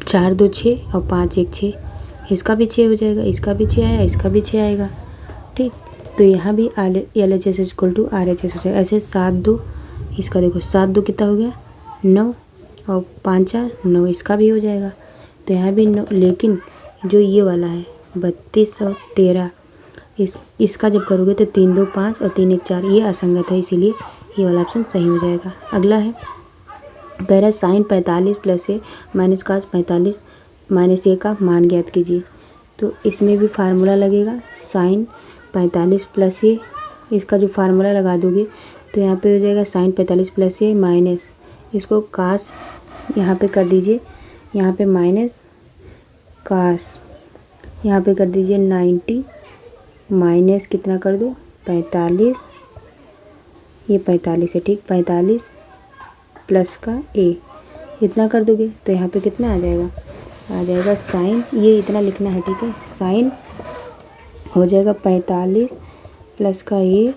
4 × 2 = 6 और 5 × 1 = 6, इसका भी 6 हो जाएगा, इसका भी 6 आया, इसका भी 6 आएगा। ठीक, तो यहाँ भी LHS = RHS हो जाएगा। ऐसे 7 × 2, इसका देखो 7 × 2 कितना हो गया 9 और 5 × 4 = 9, इसका भी हो जाएगा। तो यहाँ भी 9, लेकिन जो ये वाला है 32 और 13, इसका जब करोगे तो 3 × 2 = 5 और 3 × 1 = 4, ये असंगत है, इसीलिए ये वाला ऑप्शन सही हो जाएगा। अगला है कह रहा है sign 45 + a minus cos 45 - a का मान ज्ञात कीजिए। तो इसमें भी फार्मूला लगेगा, साइन 45 + a, इसका जो फार्मूला लगा दोगे तो यहाँ पे हो जाएगा साइन 45 + a माइनस इसको कास, यहाँ पे कर दीजिए, यहाँ पे माइनस कास, यहाँ पे कर दीजिए 90 माइनस कितना कर दो 45, ये 45 है। ठीक, 45 प्लस का a, इतना कर दोगे तो यहाँ पे कितना आ जाएगा साइन, ये इतना लिखना है। ठीक है, साइन हो जाएगा 45 प्लस का a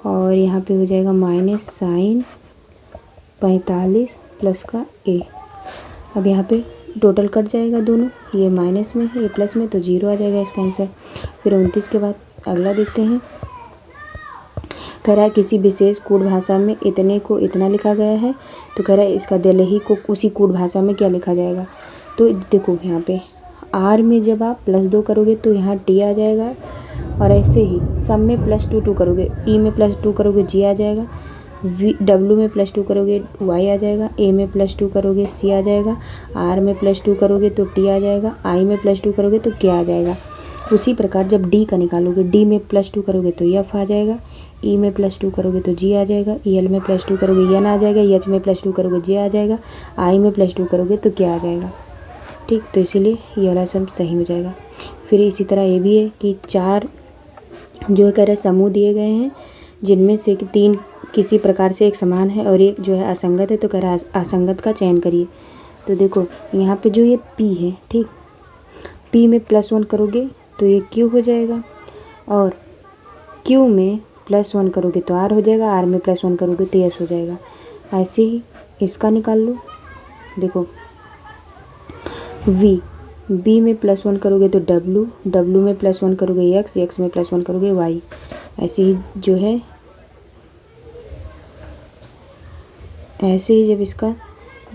और यहाँ पे हो जाएगा माइनस साइन 45 प्लस का a। अब यहाँ पे टोटल कट जाएगा दोनों, ये माइनस में है ये प्लस में, तो 0 आ जाएगा इसका आंसर। फिर 29 के बाद अगला देखते हैं। कह रहा है किसी विशेष कूट भाषा में इतने को इतना लिखा गया है, तो कह रहा है इसका दलही को उसी कूट भाषा में क्या लिखा जाएगा। तो देखो यहाँ पे R में जब आप +2 करोगे तो यहाँ T आ जाएगा, और ऐसे ही सब में +2 करोगे, E में +2 करोगे G आ जाएगा, W में +2 करोगे Y आ जाएगा, A में +2 करोगे C आ जाएगा, R में +2 करोगे तो T आ जाएगा, I में +2 करोगे तो क्या आ जाएगा। उसी प्रकार जब D का निकालोगे, D में +2 करोगे तो F आ जाएगा, E में +2 करोगे तो G आ जाएगा, EL में +2 करोगे N आ जाएगा, H में +2 करोगे J आ जाएगा, I में +2 करोगे तो क्या आ जाएगा। ठीक, तो इसीलिए ये वाला सब सही हो जाएगा। फिर इसी तरह ये भी है कि 4 जो कह रहे समूह दिए गए हैं जिनमें से 3 किसी प्रकार से एक समान है और एक जो है असंगत है, तो कह रहा है असंगत का चयन करिए। तो देखो यहाँ पे जो ये P है, ठीक, P में +1 करोगे तो ये Q हो जाएगा, और Q में +1 करोगे तो R हो जाएगा, R में +1 करोगे तो S हो जाएगा। ऐसे ही इसका निकाल लो, देखो B में +1 करोगे तो W में +1 करोगे X में +1 करोगे Y। ऐसे ही जो है, ऐसे ही जब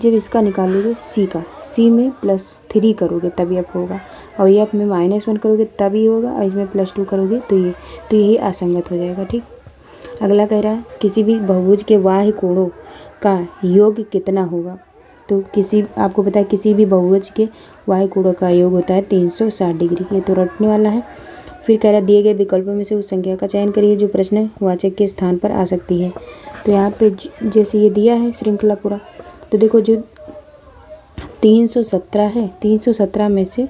इसका निकालोगे C में +3 करोगे तभी F होगा, और F में -1 करोगे तभी होगा, और इसमें +2 करोगे तो यही असंगत हो जाएगा। ठीक, अगला कह रहा है किसी भी बहुभुज के बाह्य कोणों का योग कितना होगा। तो आपको पता है किसी भी बहुभुज के y कोणों का योग होता है 360 डिग्री। ये तो रटने वाला है। फिर कह रहा दिए गए विकल्पों में से उस संख्या का चयन करिए जो प्रश्नवाचक के स्थान पर आ सकती है। तो यहाँ पे जैसे ये दिया है श्रृंखला पूरा, तो देखो जो 317 है, 317 में से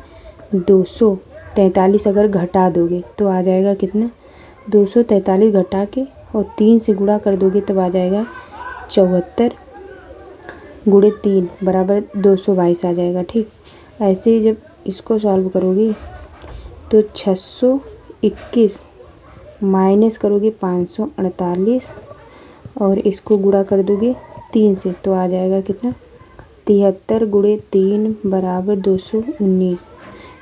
243 अगर घटा दोगे तो आ जाएगा कितना, 243 घटा के और 3 से गुणा कर दोगे तब आ जाएगा 74 गुणे 3 बराबर 222 आ जाएगा। ठीक, ऐसे ही जब इसको सॉल्व करोगे तो 621 माइनस करोगे 548 और इसको गुणा कर दोगे 3 से तो आ जाएगा कितना, 73 गुणे 3 बराबर 219।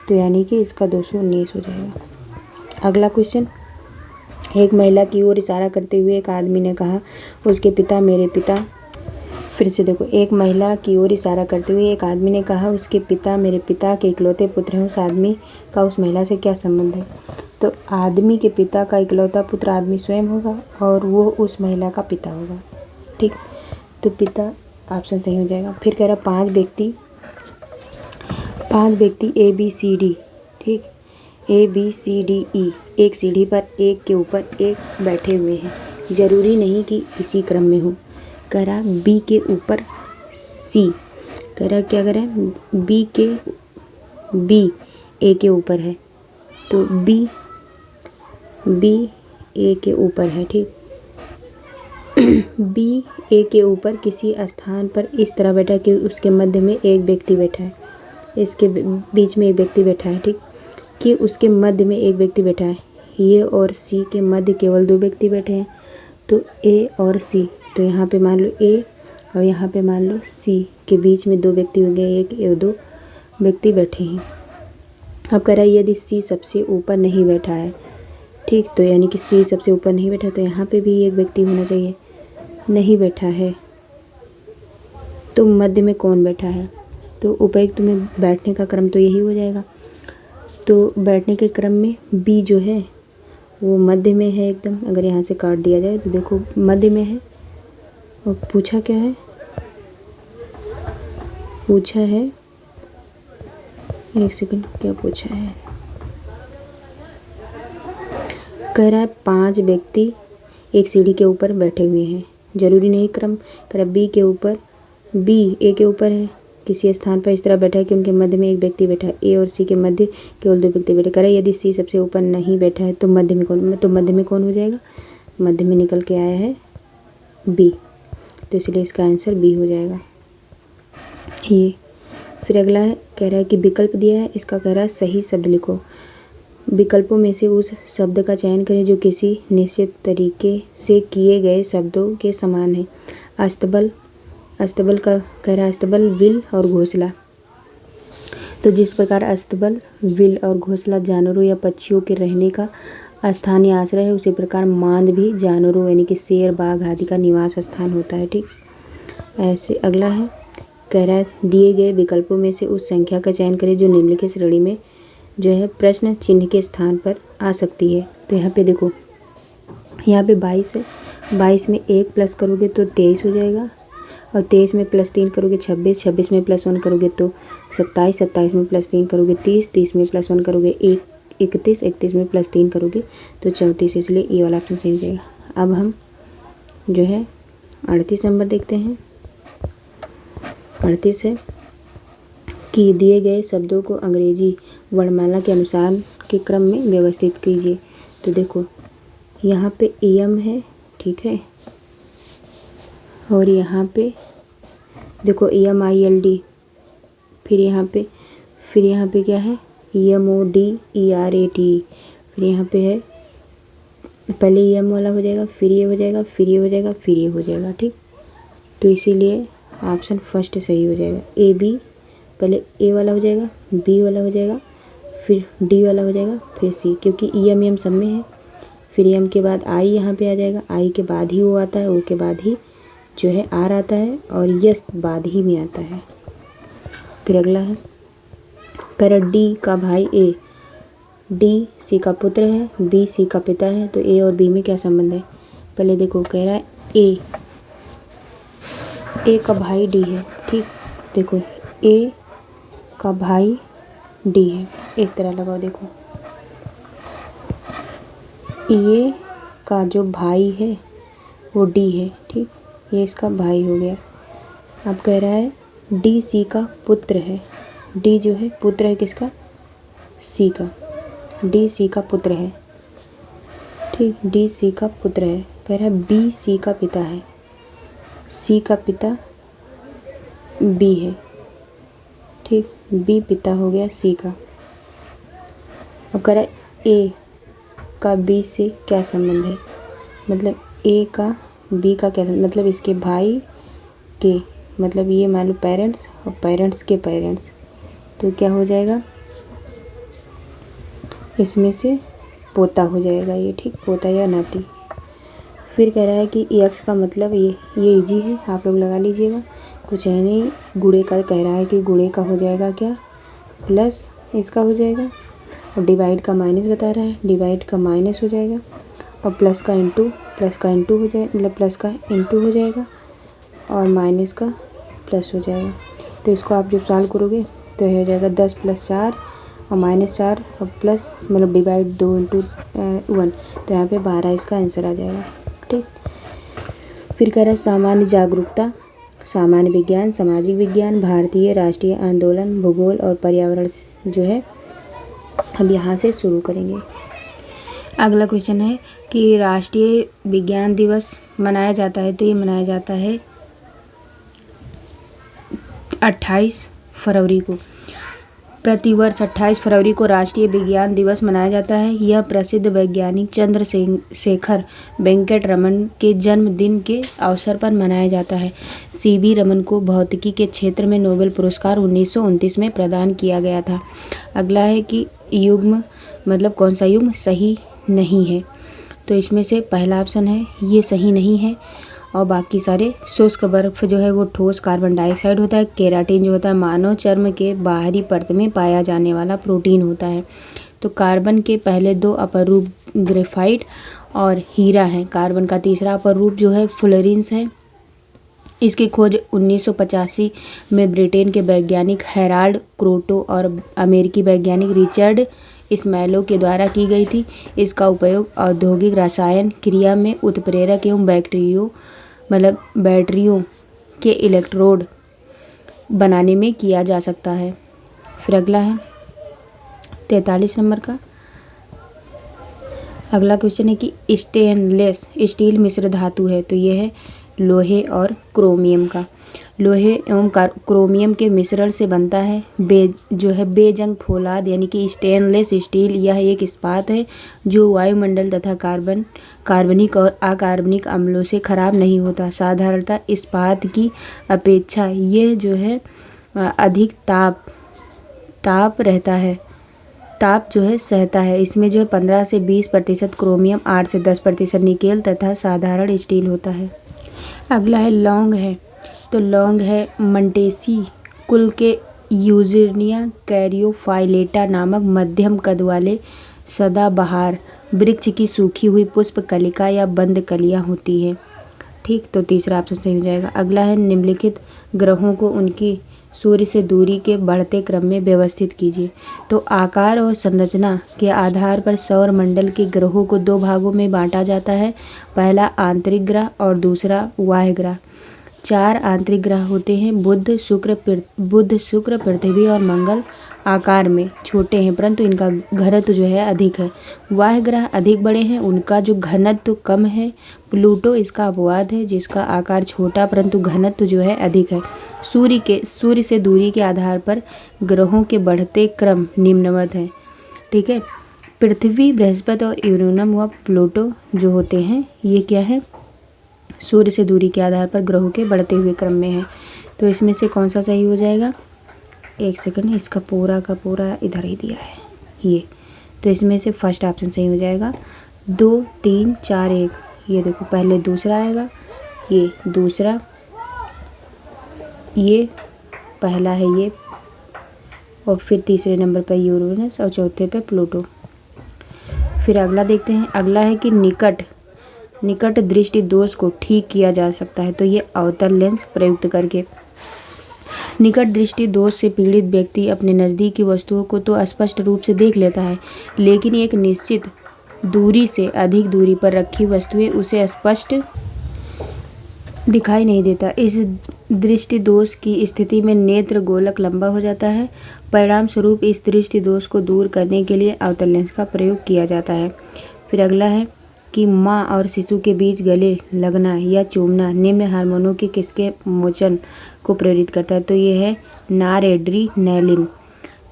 तो यानी कि इसका 219 हो जाएगा। अगला क्वेश्चन, एक महिला की ओर इशारा करते हुए एक आदमी ने कहा उसके पिता मेरे पिता। फिर से देखो, एक महिला की ओर इशारा करते हुए एक आदमी ने कहा उसके पिता मेरे पिता के इकलौते पुत्र हैं। उस आदमी का उस महिला से क्या संबंध है। तो आदमी के पिता का इकलौता पुत्र आदमी स्वयं होगा और वो उस महिला का पिता होगा। ठीक, तो पिता ऑप्शन सही हो जाएगा। फिर कह रहा पांच व्यक्ति ए बी सी डी, ठीक, A B C D E एक सीढ़ी पर एक के ऊपर एक बैठे हुए हैं, जरूरी नहीं कि इसी क्रम में हो। कह रहा बी के ऊपर सी, कह रहा क्या कह रहा है बी ए के ऊपर है तो बी ए के ऊपर है। ठीक, बी ए के ऊपर किसी स्थान पर इस तरह बैठा कि उसके मध्य में एक व्यक्ति बैठा है, इसके बीच में एक व्यक्ति बैठा है। ठीक, कि उसके मध्य में एक व्यक्ति बैठा है, ये और सी के मध्य केवल 2 व्यक्ति बैठे हैं। तो ए और सी, तो यहाँ पे मान लो ए और यहाँ पे मान लो सी के बीच में 2 व्यक्ति हो गए, एक या 2 व्यक्ति बैठे हैं। अब कह रहा है यदि सी सबसे ऊपर नहीं बैठा है, ठीक, तो यानी कि सी सबसे ऊपर नहीं बैठा तो यहाँ पे भी एक व्यक्ति होना चाहिए, नहीं बैठा है। तो मध्य में कौन बैठा है, तो उपयुक्त में बैठने का क्रम तो यही हो जाएगा। तो बैठने के क्रम में बी जो है वो मध्य में है एकदम। अगर यहाँ से काट दिया जाए तो देखो मध्य में है। और पूछा क्या है, पूछा है, एक सेकंड, क्या पूछा है, कह रहा है 5 व्यक्ति एक सीढ़ी के ऊपर बैठे हुए हैं, जरूरी नहीं क्रम। कह रहा बी के ऊपर, बी ए के ऊपर है, किसी स्थान पर इस तरह बैठा है कि उनके मध्य में एक व्यक्ति बैठा है, ए और सी के मध्य केवल 2 व्यक्ति बैठे। कह रहा है यदि सी सबसे ऊपर नहीं बैठा है तो मध्य में कौन, तो मध्य में कौन हो जाएगा, मध्य में निकल के आया है बी, तो इसलिए इसका आंसर बी हो जाएगा ये। फिर अगला है, कह रहा है कि विकल्प दिया है, इसका कह रहा है सही शब्द लिखो। विकल्पों में से उस शब्द का चयन करें जो किसी निश्चित तरीके से किए गए शब्दों के समान है। अस्तबल का कह रहा है अस्तबल, विल और घोंसला। तो जिस प्रकार अस्तबल, विल और घोंसला जानवरों या पक्षियों के रहने का स्थानीय आश्रय है, उसी प्रकार मांद भी जानवरों यानी कि शेर, बाघ आदि का निवास स्थान होता है। ठीक, ऐसे अगला है, कह रहा है दिए गए विकल्पों में से उस संख्या का चयन करें जो निम्नलिखित श्रेणी में जो है प्रश्न चिन्ह के स्थान पर आ सकती है। तो यहाँ पे देखो, यहाँ पे 22 है, 22 में 1 प्लस करोगे तो 23 हो जाएगा, और 23 में प्लस 3 करोगे 26, 26 में प्लस 1 करोगे तो 27, 27 में प्लस 3 करोगे 30, 30 में प्लस 1 करोगे 31, 31 में प्लस 3 करोगे तो 34, इसलिए ये वाला ऑप्शन सही हो जाएगा। अब हम जो है 38 नंबर देखते हैं। 38 है कि दिए गए शब्दों को अंग्रेजी वर्णमाला के अनुसार के क्रम में व्यवस्थित कीजिए। तो देखो यहाँ पे एम है, ठीक है, और यहाँ पे देखो EMILD, फिर यहाँ पे क्या है EMODERAT, फिर यहाँ पे है पहले EM वाला हो जाएगा, फिर ये हो जाएगा, फिर ये हो जाएगा, फिर ये हो जाएगा। ठीक, तो इसीलिए ऑप्शन फर्स्ट सही हो जाएगा। AB, पहले ए वाला हो जाएगा, बी वाला हो जाएगा, फिर डी वाला हो जाएगा, फिर सी, क्योंकि EM सब में है। फिर EM के बाद आई यहाँ पे आ जाएगा, आई के बाद ही ओ आता है, ओ के बाद ही जो है आर आता है, और यस बाद ही में आता है। फिर अगला है, कह रहा डी का भाई ए, डी सी का पुत्र है, बी सी का पिता है, तो ए और बी में क्या संबंध है। पहले देखो, कह रहा है ए का भाई डी है, ठीक। देखो ए का भाई डी है, इस तरह लगाओ। देखो ए का जो भाई है वो डी है, ठीक। ये इसका भाई हो गया। अब कह रहा है डी सी का पुत्र है। डी जो है पुत्र है किसका? सी का। डी सी का पुत्र है, ठीक। डी सी का पुत्र है। कह रहा है बी सी का पिता है। सी का पिता बी है, ठीक। बी पिता हो गया सी का। अब कह रहा है ए का बी से क्या संबंध है, मतलब ए का बी का क्या संबंध, मतलब इसके भाई के, मतलब ये मान लो पेरेंट्स और पेरेंट्स के पेरेंट्स, तो क्या हो जाएगा इसमें से पोता हो जाएगा ये, ठीक। पोता या नाती। फिर कह रहा है कि यक्स का मतलब ये इजी है, आप लोग लगा लीजिएगा, कुछ है नहीं। गुणे का कह रहा है कि गुणे का हो जाएगा क्या, प्लस इसका हो जाएगा। और डिवाइड का माइनस बता रहा है, डिवाइड का माइनस हो जाएगा। और प्लस का इंटू हो जाए, मतलब प्लस का इंटू हो जाएगा और माइनस का प्लस हो जाएगा। तो इसको आप जब सॉल्व करोगे तो ये हो जाएगा 10 + 4 और -4 और प्लस, मतलब डिवाइड 2 × 1, तो यहाँ पे 12 इसका आंसर आ जाएगा, ठीक। फिर कह रहा है सामान्य जागरूकता, सामान्य विज्ञान, सामाजिक विज्ञान, भारतीय राष्ट्रीय आंदोलन, भूगोल और पर्यावरण जो है हम यहाँ से शुरू करेंगे। अगला क्वेश्चन है कि राष्ट्रीय विज्ञान दिवस मनाया जाता है, तो ये मनाया जाता है 28 फरवरी को। प्रतिवर्ष 28 फरवरी को राष्ट्रीय विज्ञान दिवस मनाया जाता है। यह प्रसिद्ध वैज्ञानिक चंद्रशेखर वेंकट रमन के जन्मदिन के अवसर पर मनाया जाता है। सीवी रमन को भौतिकी के क्षेत्र में नोबेल पुरस्कार 1929 में प्रदान किया गया था। अगला है कि युग्म, मतलब कौन सा युग्म सही नहीं है, तो इसमें से पहला ऑप्शन है ये सही नहीं है, और बाकी सारे। शुष्क बर्फ जो है वो ठोस कार्बन डाइऑक्साइड होता है। केराटिन जो होता है मानव चर्म के बाहरी परत में पाया जाने वाला प्रोटीन होता है। तो कार्बन के पहले 2 अपर रूप ग्रेफाइट और हीरा हैं। कार्बन का तीसरा अपर रूप जो है फ्लोरेंस है। इसकी खोज 1985 में ब्रिटेन के वैज्ञानिक हेराल्ड क्रोटो और अमेरिकी वैज्ञानिक रिचर्ड स्मेलो के द्वारा की गई थी। इसका उपयोग औद्योगिक रसायन क्रिया में उत्प्रेरक एवं बैटरियों के इलेक्ट्रोड बनाने में किया जा सकता है। फिर अगला है 43 नंबर का। अगला क्वेश्चन है कि स्टेनलेस स्टील मिश्र धातु है, तो ये है लोहे और क्रोमियम का। लोहे एवं क्रोमियम के मिश्रण से बनता है बेजंग फौलाद, यानी कि स्टेनलेस स्टील। यह एक इस्पात है जो वायुमंडल तथा कार्बनिक और अकार्बनिक अम्लों से खराब नहीं होता। साधारणतः इस्पात की अपेक्षा ये जो है अधिक ताप रहता है, ताप जो है सहता है। इसमें जो है 15 से 20% क्रोमियम, 8 से 10% निकेल तथा साधारण स्टील होता है। अगला है लौंग है, तो लौंग है मंटेसी कुल के यूजेनिया कैरियोफाइलेटा नामक मध्यम कद वाले सदाबहार वृक्ष की सूखी हुई पुष्प कलिका या बंद कलियां होती हैं, ठीक। तो तीसरा ऑप्शन सही हो जाएगा। अगला है निम्नलिखित ग्रहों को उनकी सूर्य से दूरी के बढ़ते क्रम में व्यवस्थित कीजिए। तो आकार और संरचना के आधार पर सौर मंडल के ग्रहों को 2 भागों में बांटा जाता है। पहला आंतरिक ग्रह और दूसरा बाह्य ग्रह। 4 आंतरिक ग्रह होते हैं, बुध, शुक्र, पृथ्वी और मंगल। आकार में छोटे हैं परंतु इनका घनत्व जो है अधिक है। बाह्य ग्रह अधिक बड़े हैं, उनका जो घनत्व कम है। प्लूटो इसका अपवाद है जिसका आकार छोटा परंतु घनत्व जो है अधिक है। सूर्य से दूरी के आधार पर ग्रहों के बढ़ते क्रम निम्नवत है, ठीक है। पृथ्वी, बृहस्पति और यूरेनस व प्लूटो जो होते हैं ये क्या है, सूर्य से दूरी के आधार पर ग्रहों के बढ़ते हुए क्रम में है। तो इसमें से कौन सा सही हो जाएगा, एक सेकंड, इसका पूरा का पूरा इधर ही दिया है ये, तो इसमें से फर्स्ट ऑप्शन सही हो जाएगा। 2, 3, 4, 1, ये देखो पहले दूसरा आएगा, ये दूसरा, ये पहला है ये, और फिर तीसरे नंबर पर यूरेनस और चौथे पे प्लूटो। फिर अगला देखते हैं। अगला है कि निकट निकट दृष्टि दोष को ठीक किया जा सकता है? तो ये अवतल लेंस प्रयुक्त करके। निकट दृष्टि दोष से पीड़ित व्यक्ति अपने नज़दीक की वस्तुओं को तो स्पष्ट रूप से देख लेता है, लेकिन एक निश्चित दूरी से अधिक दूरी पर रखी वस्तुएं उसे स्पष्ट दिखाई नहीं देता। इस दृष्टि दोष की स्थिति में नेत्र गोलक लंबा हो जाता है। परिणाम स्वरूप इस दृष्टि दोष को दूर करने के लिए अवतल लेंस का प्रयोग किया जाता है। फिर अगला है कि माँ और शिशु के बीच गले लगना या चूमना निम्न हार्मोनों के किसके मोचन को प्रेरित करता है? तो ये है नॉरएड्रेनालिन।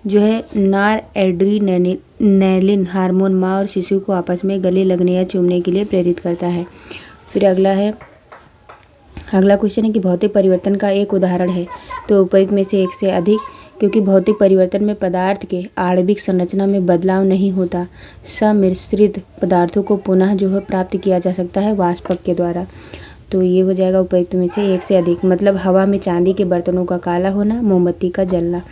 जो है नॉरएड्रेनालिन हार्मोन माँ और शिशु को आपस में गले लगने या चूमने के लिए प्रेरित करता है। फिर अगला क्वेश्चन है कि भौतिक परिवर्तन का एक उदाहरण है? तो उपयुक्त में से एक से अधिक, क्योंकि भौतिक परिवर्तन में पदार्थ के आणविक संरचना में बदलाव नहीं होता। सम्मिश्रित पदार्थों को पुनः जो है प्राप्त किया जा सकता है वाष्पक के द्वारा। तो ये हो जाएगा उपयुक्त में से एक से अधिक, मतलब हवा में चांदी के बर्तनों का काला होना, मोमबत्ती का जलना।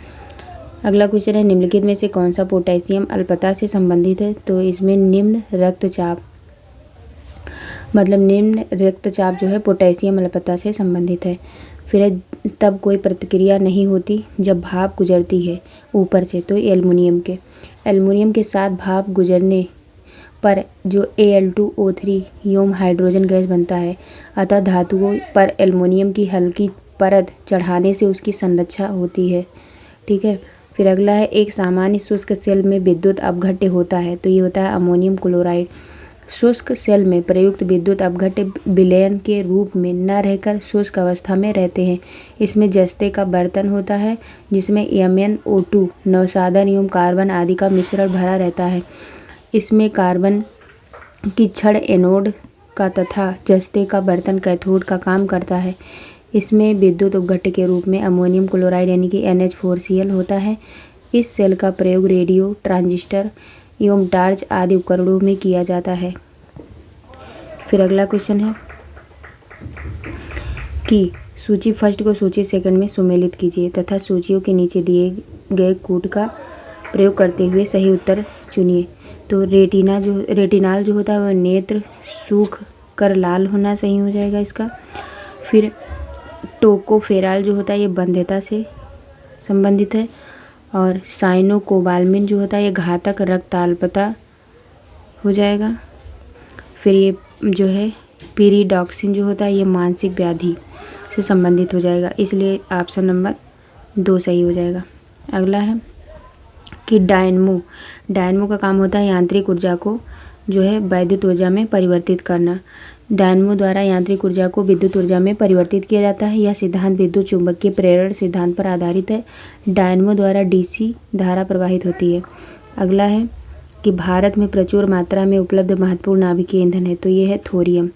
अगला क्वेश्चन है निम्नलिखित में से कौन सा पोटेशियम अल्पता से संबंधित है? तो इसमें निम्न रक्तचाप जो है पोटेशियम अल्पता से संबंधित है। फिर तब कोई प्रतिक्रिया नहीं होती जब भाप गुजरती है ऊपर से, तो एल्युमिनियम के साथ भाप गुजरने पर जो Al2O3 यौम हाइड्रोजन गैस बनता है। अतः धातुओं पर एल्युमिनियम की हल्की परत चढ़ाने से उसकी संरक्षा होती है। ठीक है। फिर अगला है एक सामान्य शुष्क सेल में विद्युत अपघट्य होता है? तो ये होता है अमोनियम क्लोराइड। शुष्क सेल में प्रयुक्त विद्युत अपघट्य विलयन के रूप में न रहकर शुष्क अवस्था में रहते हैं। इसमें जस्ते का बर्तन होता है जिसमें MnO2 नवसाधन एवं कार्बन आदि का मिश्रण भरा रहता है। इसमें कार्बन की छड़ एनोड का तथा जस्ते का बर्तन कैथोड का काम करता है। इसमें विद्युत अपघट्य के रूप में अमोनियम क्लोराइड यानी कि NH4Cl होता है। इस सेल का प्रयोग रेडियो, ट्रांजिस्टर एवं टार्च आदि उपकरणों में किया जाता है। फिर अगला क्वेश्चन है कि सूची फर्स्ट को सूची सेकंड में सुमेलित कीजिए तथा सूचियों के नीचे दिए गए कूट का प्रयोग करते हुए सही उत्तर चुनिए। तो रेटिनाल जो होता है वह नेत्र सूख कर लाल होना सही हो जाएगा इसका। फिर टोकोफेराल जो होता है ये बंध्यता से संबंधित है। और साइनोकोबाल्मिन जो होता है ये घातक रक्ताल्पता हो जाएगा। फिर ये जो है पीरिडॉक्सिन जो होता है ये मानसिक व्याधि से संबंधित हो जाएगा, इसलिए ऑप्शन नंबर 2 सही हो जाएगा। अगला है कि डायनमो का काम होता है यांत्रिक ऊर्जा को जो है वैद्युत ऊर्जा में परिवर्तित करना। डायनमो द्वारा यांत्रिक ऊर्जा को विद्युत ऊर्जा में परिवर्तित किया जाता है। यह सिद्धांत विद्युत चुंबकीय प्रेरण सिद्धांत पर आधारित है। डायनमो द्वारा DC धारा प्रवाहित होती है। अगला है कि भारत में प्रचुर मात्रा में उपलब्ध महत्वपूर्ण नाभिकीय ईंधन है? तो ये है थोरियम।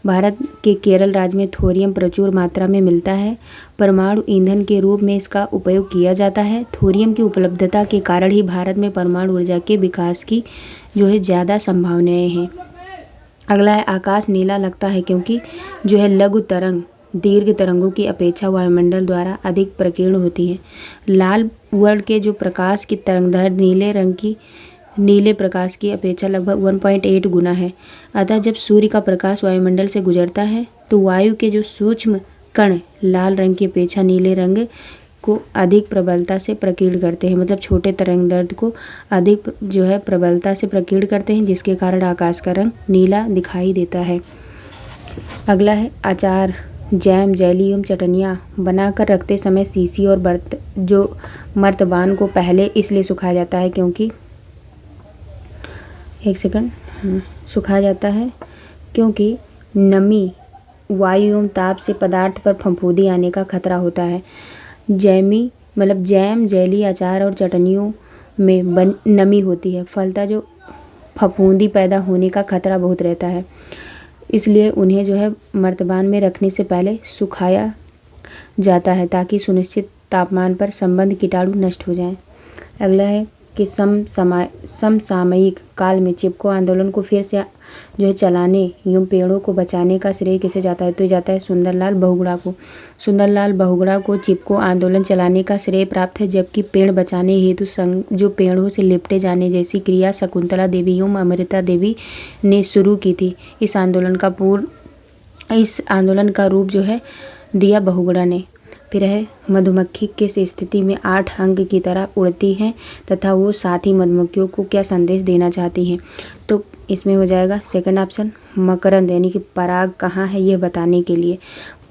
भारत के केरल राज्य में थोरियम प्रचुर मात्रा में मिलता है। परमाणु ईंधन के रूप में इसका उपयोग किया जाता है। थोरियम की उपलब्धता के कारण ही भारत में परमाणु ऊर्जा के विकास की जो है ज़्यादा संभावनाएं हैं। अगला है आकाश नीला लगता है क्योंकि जो है लघु तरंग दीर्घ तरंगों की अपेक्षा वायुमंडल द्वारा अधिक प्रकीर्ण होती है। लाल वर्ण के जो प्रकाश की तरंगदैर्घ्य नीले प्रकाश की अपेक्षा लगभग 1.8 गुना है। अतः जब सूर्य का प्रकाश वायुमंडल से गुजरता है तो वायु के जो सूक्ष्म कण लाल रंग की अपेक्षा नीले रंग को अधिक प्रबलता से प्रकीर्ण करते हैं, मतलब छोटे तरंगदैर्घ्य को अधिक जो है प्रबलता से प्रकीर्ण करते हैं, जिसके कारण आकाश का रंग नीला दिखाई देता है। अगला है अचार, जैम, जेली एवं चटनियाँ बनाकर रखते समय शीशी और जो मर्तबान को पहले इसलिए सुखाया जाता है क्योंकि सुखाया जाता है क्योंकि नमी, वायु एवं ताप से पदार्थ पर फफूंदी आने का खतरा होता है। जैम, जेली, अचार और चटनियों में नमी होती है, फलतः जो फफूंदी पैदा होने का खतरा बहुत रहता है, इसलिए उन्हें जो है मर्तबान में रखने से पहले सुखाया जाता है ताकि सुनिश्चित तापमान पर संबंध कीटाणु नष्ट हो जाएं। अगला है के समसामयिक काल में चिपको आंदोलन को फिर से जो है चलाने एवं पेड़ों को बचाने का श्रेय किसे जाता है? तो ये जाता है सुंदरलाल बहुगुणा को। सुंदरलाल बहुगुणा को चिपको आंदोलन चलाने का श्रेय प्राप्त है, जबकि पेड़ बचाने हेतु जो पेड़ों से लिपटे जाने जैसी क्रिया शकुंतला देवी एवं अमृता देवी ने शुरू की थी। इस आंदोलन का रूप जो है दिया बहुगुणा ने। फिर है मधुमक्खी किस स्थिति में 8 अंक की तरह उड़ती हैं तथा वो साथी मधुमक्खियों को क्या संदेश देना चाहती हैं? तो इसमें हो जाएगा सेकंड ऑप्शन मकरंद, यानी कि पराग कहाँ है यह बताने के लिए।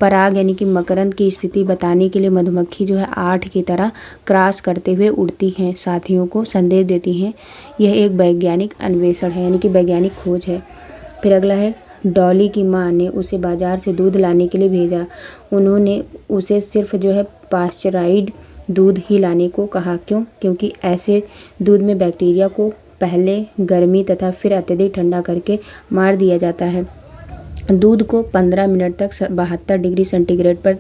पराग यानी कि मकरंद की स्थिति बताने के लिए मधुमक्खी जो है 8 की तरह क्रॉस करते हुए उड़ती हैं, साथियों को संदेश देती हैं। यह एक वैज्ञानिक अन्वेषण है, यानी कि वैज्ञानिक खोज है। फिर अगला है डॉली की माँ ने उसे बाजार से दूध लाने के लिए भेजा। उन्होंने उसे सिर्फ जो है पाश्चराइज्ड दूध ही लाने को कहा। क्यों? क्योंकि ऐसे दूध में बैक्टीरिया को पहले गर्मी तथा फिर अत्यधिक ठंडा करके मार दिया जाता है। दूध को 15 मिनट तक 72 डिग्री सेंटीग्रेड पर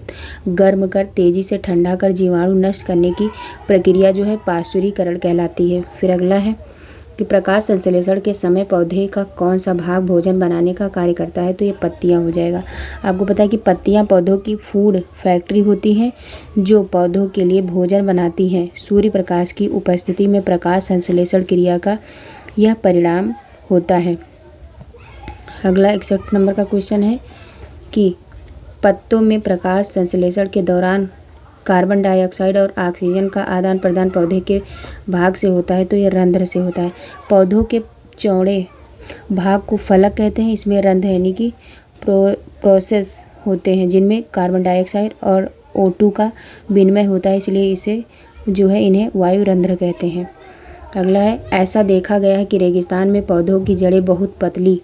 गर्म कर तेज़ी से ठंडा कर जीवाणु नष्ट करने की प्रक्रिया जो है पाश्चुरीकरण कहलाती है। फिर अगला है कि प्रकाश संश्लेषण के समय पौधे का कौन सा भाग भोजन बनाने का कार्य करता है? तो ये पत्तियां हो जाएगा। आपको पता है कि पत्तियां पौधों की फूड फैक्ट्री होती हैं जो पौधों के लिए भोजन बनाती हैं। सूर्य प्रकाश की उपस्थिति में प्रकाश संश्लेषण क्रिया का यह परिणाम होता है। अगला 61 नंबर का क्वेश्चन है कि पत्तों में प्रकाश संश्लेषण के दौरान कार्बन डाइऑक्साइड और ऑक्सीजन का आदान प्रदान पौधे के भाग से होता है। तो ये रंध्र से होता है। पौधों के चौड़े भाग को फलक कहते हैं। इसमें रंध्र यानी कि प्रोसेस होते हैं जिनमें कार्बन डाइऑक्साइड और O2 का विनिमय होता है, इसलिए इसे जो है इन्हें वायु रंध्र कहते हैं। अगला है ऐसा देखा गया है कि रेगिस्तान में पौधों की जड़ें बहुत पतली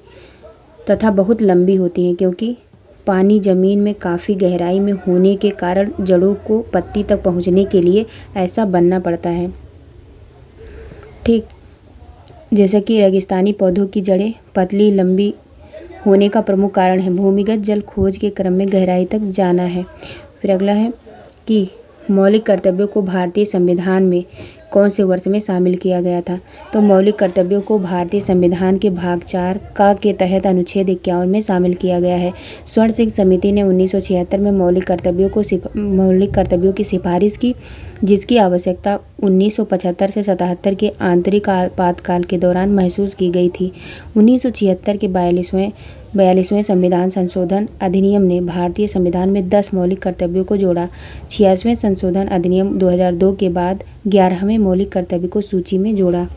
तथा बहुत लंबी होती हैं, क्योंकि पानी ज़मीन में काफ़ी गहराई में होने के कारण जड़ों को पत्ती तक पहुंचने के लिए ऐसा बनना पड़ता है। ठीक, जैसे कि रेगिस्तानी पौधों की जड़ें पतली लंबी होने का प्रमुख कारण है भूमिगत जल खोज के क्रम में गहराई तक जाना है। फिर अगला है कि मौलिक कर्तव्यों को भारतीय संविधान में कौन से वर्ष में शामिल किया गया था? तो मौलिक कर्तव्यों को भारतीय संविधान के भाग 4 का के तहत अनुच्छेद 51 में शामिल किया गया है। स्वर्ण सिंह समिति ने 1976 में मौलिक कर्तव्यों की सिफारिश की, जिसकी आवश्यकता 1975 से 77 के आंतरिक आपातकाल के दौरान महसूस की गई थी। 1976 के 42वें संविधान संशोधन अधिनियम ने भारतीय संविधान में 10 मौलिक कर्तव्यों को जोड़ा। 86वें संशोधन अधिनियम 2002 के बाद 11वें मौलिक कर्तव्य को सूची में जोड़ा,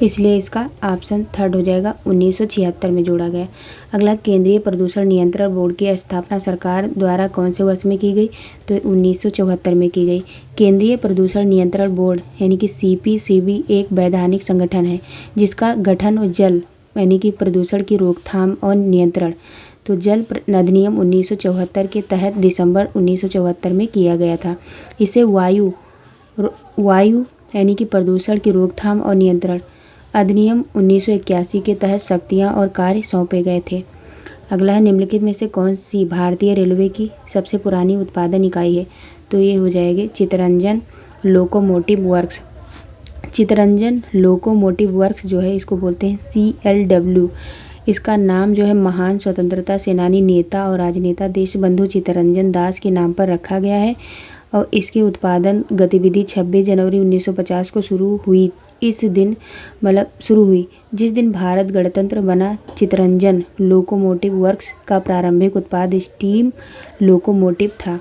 इसलिए इसका ऑप्शन थर्ड हो जाएगा, 1976 में जोड़ा गया। अगला केंद्रीय प्रदूषण नियंत्रण बोर्ड की स्थापना सरकार द्वारा कौन से वर्ष में की गई? तो 1974 में की गई। केंद्रीय प्रदूषण नियंत्रण बोर्ड यानी कि CPCB एक वैधानिक संगठन है जिसका गठन जल यानी कि प्रदूषण की रोकथाम और नियंत्रण तो जल अधिनियम 1974 के तहत दिसंबर 1974 में किया गया था। इसे वायु यानी कि प्रदूषण की रोकथाम और नियंत्रण अधिनियम 1981 के तहत शक्तियाँ और कार्य सौंपे गए थे। अगला है निम्नलिखित में से कौन सी भारतीय रेलवे की सबसे पुरानी उत्पादन इकाई है? तो ये हो जाएगी Chittaranjan locomotive works. Chittaranjan locomotive works जो है इसको बोलते हैं CLW। इसका नाम जो है महान स्वतंत्रता सेनानी नेता और राजनेता देशबंधु चित्तरंजन दास के नाम पर रखा गया है और इसकी उत्पादन गतिविधि 26 जनवरी 1950 को शुरू हुई। जिस दिन भारत गणतंत्र बना। चित्तरंजन लोकोमोटिव वर्क्स का प्रारंभिक उत्पाद स्टीम लोकोमोटिव था।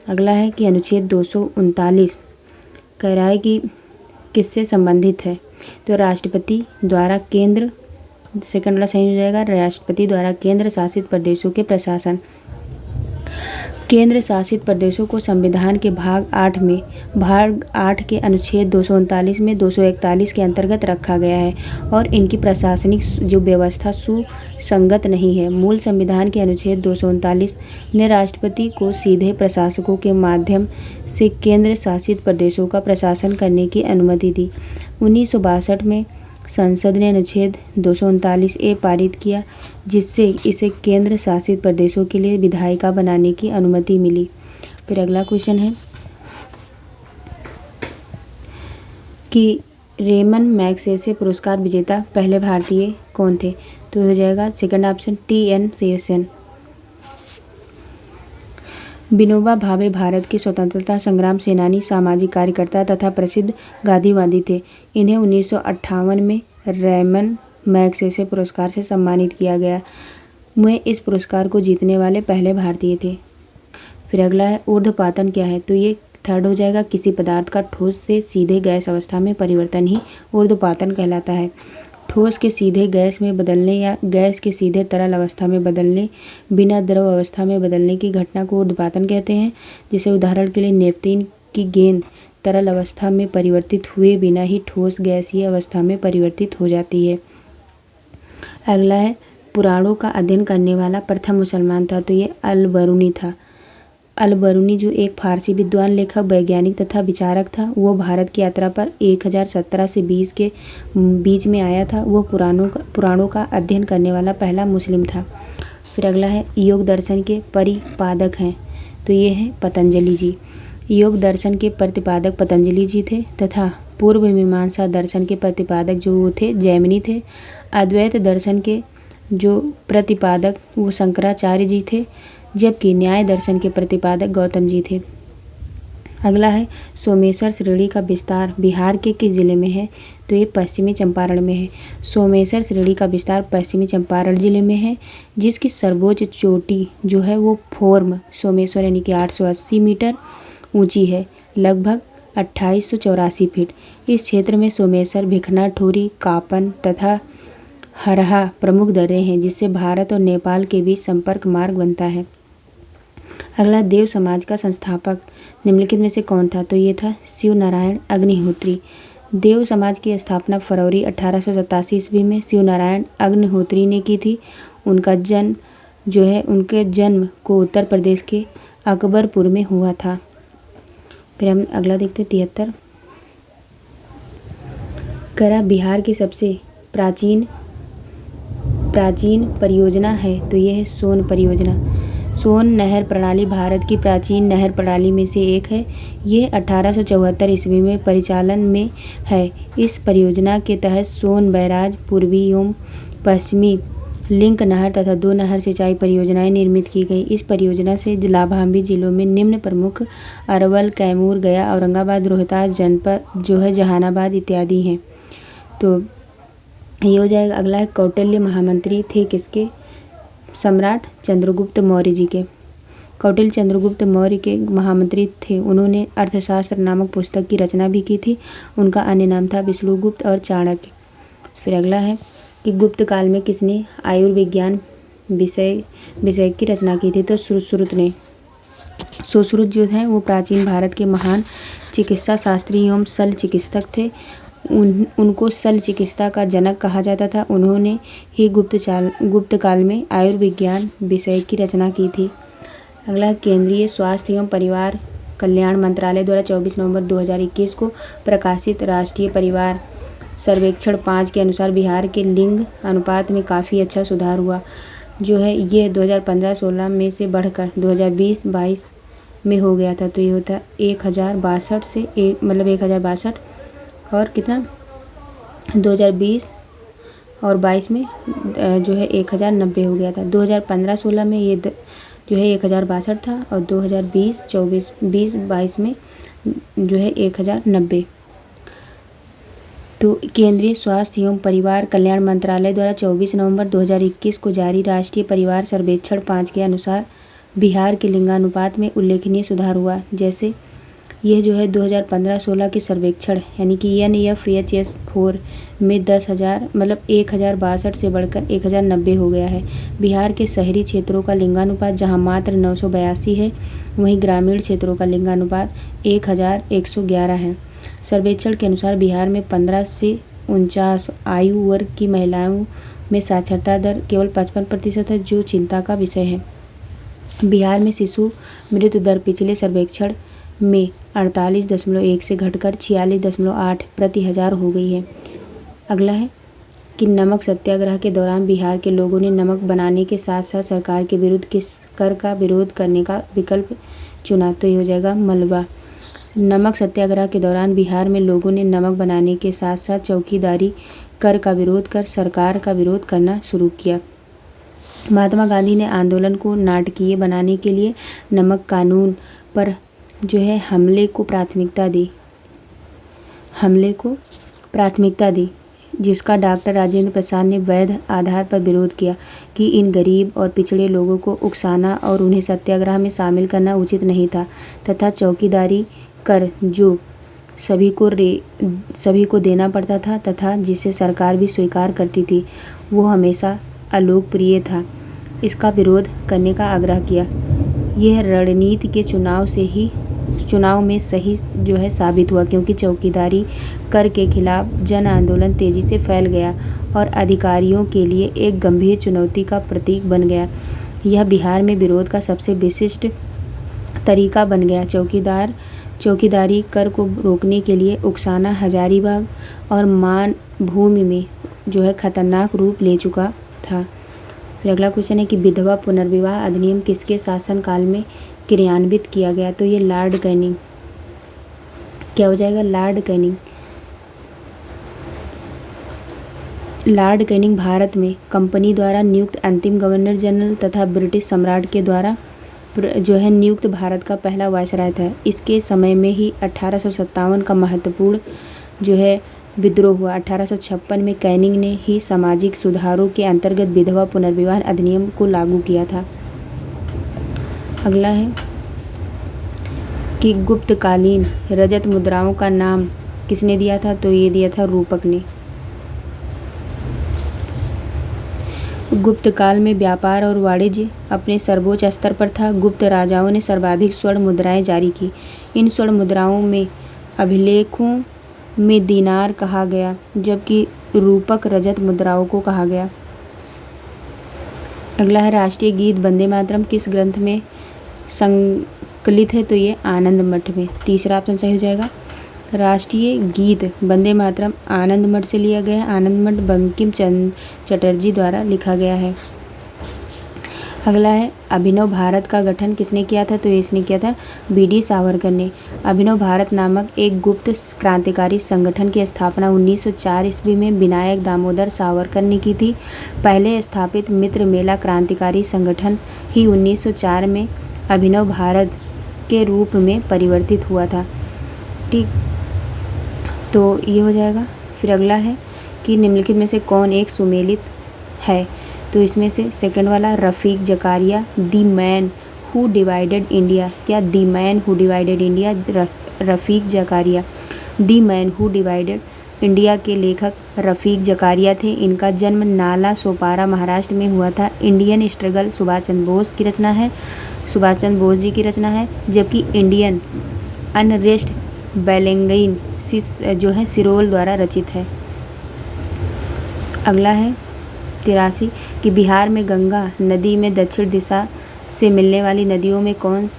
अगला है कि अनुच्छेद 239 कह रहा है कि किससे संबंधित है? तो राष्ट्रपति द्वारा केंद्र, सेकंड वाला सही हो जाएगा, राष्ट्रपति द्वारा केंद्र शासित प्रदेशों के प्रशासन। केंद्र शासित प्रदेशों को संविधान के भाग 8 के अनुच्छेद 239 में 241 के अंतर्गत रखा गया है और इनकी प्रशासनिक जो व्यवस्था सुसंगत नहीं है। मूल संविधान के अनुच्छेद 239 ने राष्ट्रपति को सीधे प्रशासकों के माध्यम से केंद्र शासित प्रदेशों का प्रशासन करने की अनुमति दी। 1962 में संसद ने अनुच्छेद 239A पारित किया, जिससे इसे केंद्र शासित प्रदेशों के लिए विधायिका बनाने की अनुमति मिली। फिर अगला क्वेश्चन है कि रेमन मैग्सेसे पुरस्कार विजेता पहले भारतीय कौन थे? तो हो जाएगा second option TN. शेरसेन। Vinoba Bhave Bharat के स्वतंत्रता संग्राम सेनानी, सामाजिक कार्यकर्ता तथा प्रसिद्ध गांधीवादी थे। इन्हें 1958 में रेमन मैग्सेसे पुरस्कार से सम्मानित किया गया। वे इस पुरस्कार को जीतने वाले पहले भारतीय थे। फिर अगला है ऊर्ध्वपातन क्या है? तो ये थर्ड हो जाएगा। किसी पदार्थ का ठोस से सीधे गैस अवस्था में परिवर्तन ही ऊर्ध्वपातन कहलाता है। ठोस के सीधे गैस में बदलने या गैस के सीधे तरल अवस्था में बदलने, बिना द्रव अवस्था में बदलने की घटना को ऊर्ध्वपातन कहते हैं। जैसे उदाहरण के लिए नेपथीन की गेंद तरल अवस्था में परिवर्तित हुए बिना ही ठोस गैसीय अवस्था में परिवर्तित हो जाती है। अगला है पुराणों का अध्ययन करने वाला प्रथम मुसलमान था। तो ये अल-बरूनी था। अल-बरूनी जो एक फारसी विद्वान, लेखक, वैज्ञानिक तथा विचारक था। वो भारत की यात्रा पर 1017 से 20 के बीच में आया था। वो पुराणों का अध्ययन करने वाला पहला मुस्लिम था। फिर अगला है योग दर्शन के परिपादक हैं। तो ये हैं पतंजलि जी। योग दर्शन के प्रतिपादक पतंजलि जी थे तथा पूर्व मीमांसा दर्शन के प्रतिपादक जो वो थे जैमिनी थे। अद्वैत दर्शन के जो प्रतिपादक वो शंकराचार्य जी थे, जबकि न्याय दर्शन के प्रतिपादक गौतम जी थे। अगला है सोमेश्वर श्रेणी का विस्तार बिहार के किस जिले में है? तो ये पश्चिमी चंपारण में है। सोमेश्वर श्रेणी का विस्तार पश्चिमी चंपारण जिले में है, जिसकी सर्वोच्च चोटी जो है वो फोर्म सोमेश्वर यानी कि 880 मीटर ऊंची है, लगभग 2884 फीट। इस क्षेत्र में सोमेश्वर, भिखना, ठोरी, कापन तथा हरहा प्रमुख दर्रे हैं, जिससे भारत और नेपाल के बीच संपर्क मार्ग बनता है। अगला देव समाज का संस्थापक निम्नलिखित में से कौन था? तो ये था शिव नारायण अग्निहोत्री। देव समाज की स्थापना फरवरी 1887 ईस्वी में शिव नारायण अग्निहोत्री ने की थी। उनके जन्म को उत्तर प्रदेश के अकबरपुर में हुआ था। फिर हम अगला देखते 73। करा बिहार की सबसे प्राचीन परियोजना है? तो यह है सोन परियोजना। सोन नहर प्रणाली भारत की प्राचीन नहर प्रणाली में से एक है। यह 1874 ईस्वी में परिचालन में है। इस परियोजना के तहत सोन बैराज, पूर्वी एवं पश्चिमी लिंक नहर तथा 2 नहर सिंचाई परियोजनाएं निर्मित की गई। इस परियोजना से लाभान्वित जिलों में निम्न प्रमुख अरवल, कैमूर, गया, औरंगाबाद, रोहतास जनपद जो है जहानाबाद इत्यादि हैं। तो ये हो जाएगा। अगला है कौटिल्य महामंत्री थे किसके? सम्राट चंद्रगुप्त मौर्य जी के। कौटिल्य चंद्रगुप्त मौर्य के महामंत्री थे। उन्होंने अर्थशास्त्र नामक पुस्तक की रचना भी की थी। उनका अन्य नाम था विष्णुगुप्त और चाणक्य। फिर अगला है कि गुप्त काल में किसने आयुर्विज्ञान विषय की रचना की थी? तो सुश्रुत ने। सुश्रुत जो है वो प्राचीन भारत के महान चिकित्सा शास्त्री एवं शल्य चिकित्सक थे। उनको शल्य चिकित्सा का जनक कहा जाता था। उन्होंने ही गुप्त काल में आयुर्विज्ञान विषय की रचना की थी। अगला केंद्रीय स्वास्थ्य एवं परिवार कल्याण मंत्रालय द्वारा 24 नवंबर 2021 को प्रकाशित राष्ट्रीय परिवार सर्वेक्षण 5 के अनुसार बिहार के लिंग अनुपात में काफ़ी अच्छा सुधार हुआ जो है ये 2015-16 में से बढ़कर 2020-22 में हो गया था। तो ये होता 1062 से 1062 और कितना 2020 और 22 में जो है 1090 हो गया था। 2015-16 में ये जो है 1062 था और 2020-22 में जो है 1090। तो केंद्रीय स्वास्थ्य एवं परिवार कल्याण मंत्रालय द्वारा 24 नवंबर 2021 को जारी राष्ट्रीय परिवार सर्वेक्षण 5 के अनुसार बिहार के लिंगानुपात में उल्लेखनीय सुधार हुआ। जैसे यह जो है 2015-16 के सर्वेक्षण यानी कि NFHS 4 में 1062 से बढ़कर 1090 हो गया है। बिहार के शहरी क्षेत्रों का लिंगानुपात जहां मात्र 982 है, वहीं ग्रामीण क्षेत्रों का लिंगानुपात 1111 है। सर्वेक्षण के अनुसार बिहार में 15 से 49 आयु वर्ग की महिलाओं में साक्षरता दर केवल 55% है, जो चिंता का विषय है। बिहार में शिशु मृत्यु दर पिछले सर्वेक्षण में 48.1 से घटकर 46.8 प्रति हजार हो गई है। अगला है कि नमक सत्याग्रह के दौरान बिहार के लोगों ने नमक बनाने के साथ साथ सरकार के विरुद्ध किस कर का विरोध करने का विकल्प चुना? तो ये हो जाएगा मलबा। नमक सत्याग्रह के दौरान बिहार में लोगों ने नमक बनाने के साथ साथ चौकीदारी कर का विरोध कर सरकार का विरोध करना शुरू किया। महात्मा गांधी ने आंदोलन को नाटकीय बनाने के लिए नमक कानून पर हमले को प्राथमिकता दी, जिसका डॉक्टर राजेंद्र प्रसाद ने वैध आधार पर विरोध किया कि इन गरीब और पिछड़े लोगों को उकसाना और उन्हें सत्याग्रह में शामिल करना उचित नहीं था तथा चौकीदारी कर जो सभी को देना पड़ता था तथा जिसे सरकार भी स्वीकार करती थी, वो हमेशा अलोकप्रिय था, इसका विरोध करने का आग्रह किया। यह रणनीति के चुनाव में सही साबित हुआ, क्योंकि चौकीदारी कर के खिलाफ जन आंदोलन तेजी से फैल गया और अधिकारियों के लिए एक गंभीर चुनौती का प्रतीक बन गया। यह बिहार में विरोध का सबसे विशिष्ट तरीका बन गया। चौकीदारी कर को रोकने के लिए उकसाना हजारीबाग और मानभूमि में खतरनाक रूप ले चुका था। फिर अगला क्वेश्चन है कि विधवा पुनर्विवाह अधिनियम किसके शासनकाल में क्रियान्वित किया गया? तो ये लॉर्ड कैनिंग। क्या हो जाएगा? लॉर्ड कैनिंग भारत में कंपनी द्वारा नियुक्त अंतिम गवर्नर जनरल तथा ब्रिटिश सम्राट के द्वारा नियुक्त भारत का पहला वायसराय था। इसके समय में ही 1857 का महत्वपूर्ण विद्रोह हुआ। 1856 में कैनिंग ने ही सामाजिक सुधारों के अंतर्गत विधवा पुनर्विवाह अधिनियम को लागू किया था। अगला है कि गुप्तकालीन रजत मुद्राओं का नाम किसने दिया था? तो ये दिया था रूपक ने। गुप्त काल में व्यापार और वाणिज्य अपने सर्वोच्च स्तर पर था। गुप्त राजाओं ने सर्वाधिक स्वर्ण मुद्राएं जारी की। इन स्वर्ण मुद्राओं में अभिलेखों में दीनार कहा गया, जबकि रूपक रजत मुद्राओं को कहा गया। अगला है राष्ट्रीय गीत वंदे मातरम किस ग्रंथ में संकलित है? तो ये आनंद मठ में। तीसरा ऑप्शन सही हो जाएगा। राष्ट्रीय गीत वंदे मातरम आनंद मठ से लिया गया है। आनंद मठ बंकिम चंद्र चटर्जी द्वारा लिखा गया है। अगला है अभिनव भारत का गठन किसने किया था? तो इसने किया था बी.डी. सावरकर ने। अभिनव भारत नामक एक गुप्त क्रांतिकारी संगठन की स्थापना 1904 ईस्वी में विनायक दामोदर सावरकर ने की थी। पहले स्थापित मित्र मेला क्रांतिकारी संगठन ही 1904 में अभिनव भारत के रूप में परिवर्तित हुआ था। ठीक, तो ये हो जाएगा। फिर अगला है कि निम्नलिखित में से कौन एक सुमेलित है? तो इसमें से सेकंड वाला Rafiq Zakaria, the man who divided India. क्या the man who divided India? Rafiq Zakaria. The man who divided India के लेखक रफ़ीक ज़कारिया थे। इनका जन्म नाला सोपारा महाराष्ट्र में हुआ था। इंडियन स्ट्रगल सुभाष चंद्र बोस की रचना है, सुभाष चंद्र बोस जी की रचना है, जबकि इंडियन अनरेस्ट बैलेंगाइन सिरोल द्वारा रचित है। अगला है 83 कि बिहार में गंगा नदी में दक्षिण दिशा से मिलने वाली नदियों में कौन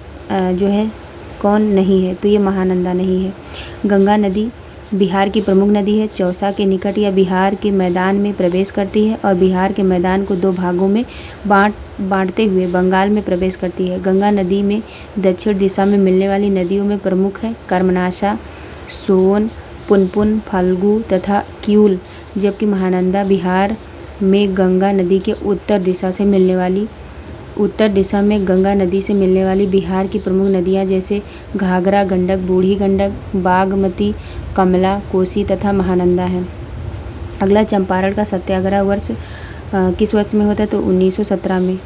नहीं है? तो ये महानंदा नहीं है। गंगा नदी बिहार की प्रमुख नदी है। चौसा के निकट या बिहार के मैदान में प्रवेश करती है और बिहार के मैदान को दो भागों में बांटते हुए बंगाल में प्रवेश करती है। गंगा नदी में दक्षिण दिशा में मिलने वाली नदियों में प्रमुख है कर्मनाशा, सोन, पुनपुन, फाल्गु तथा क्यूल, जबकि महानंदा बिहार में गंगा नदी के उत्तर दिशा में गंगा नदी से मिलने वाली बिहार की प्रमुख नदियाँ जैसे घाघरा, गंडक, बूढ़ी गंडक, बागमती, कमला, कोसी तथा महानंदा है। अगला चंपारण का सत्याग्रह वर्ष किस वर्ष में होता है? तो 1917 में।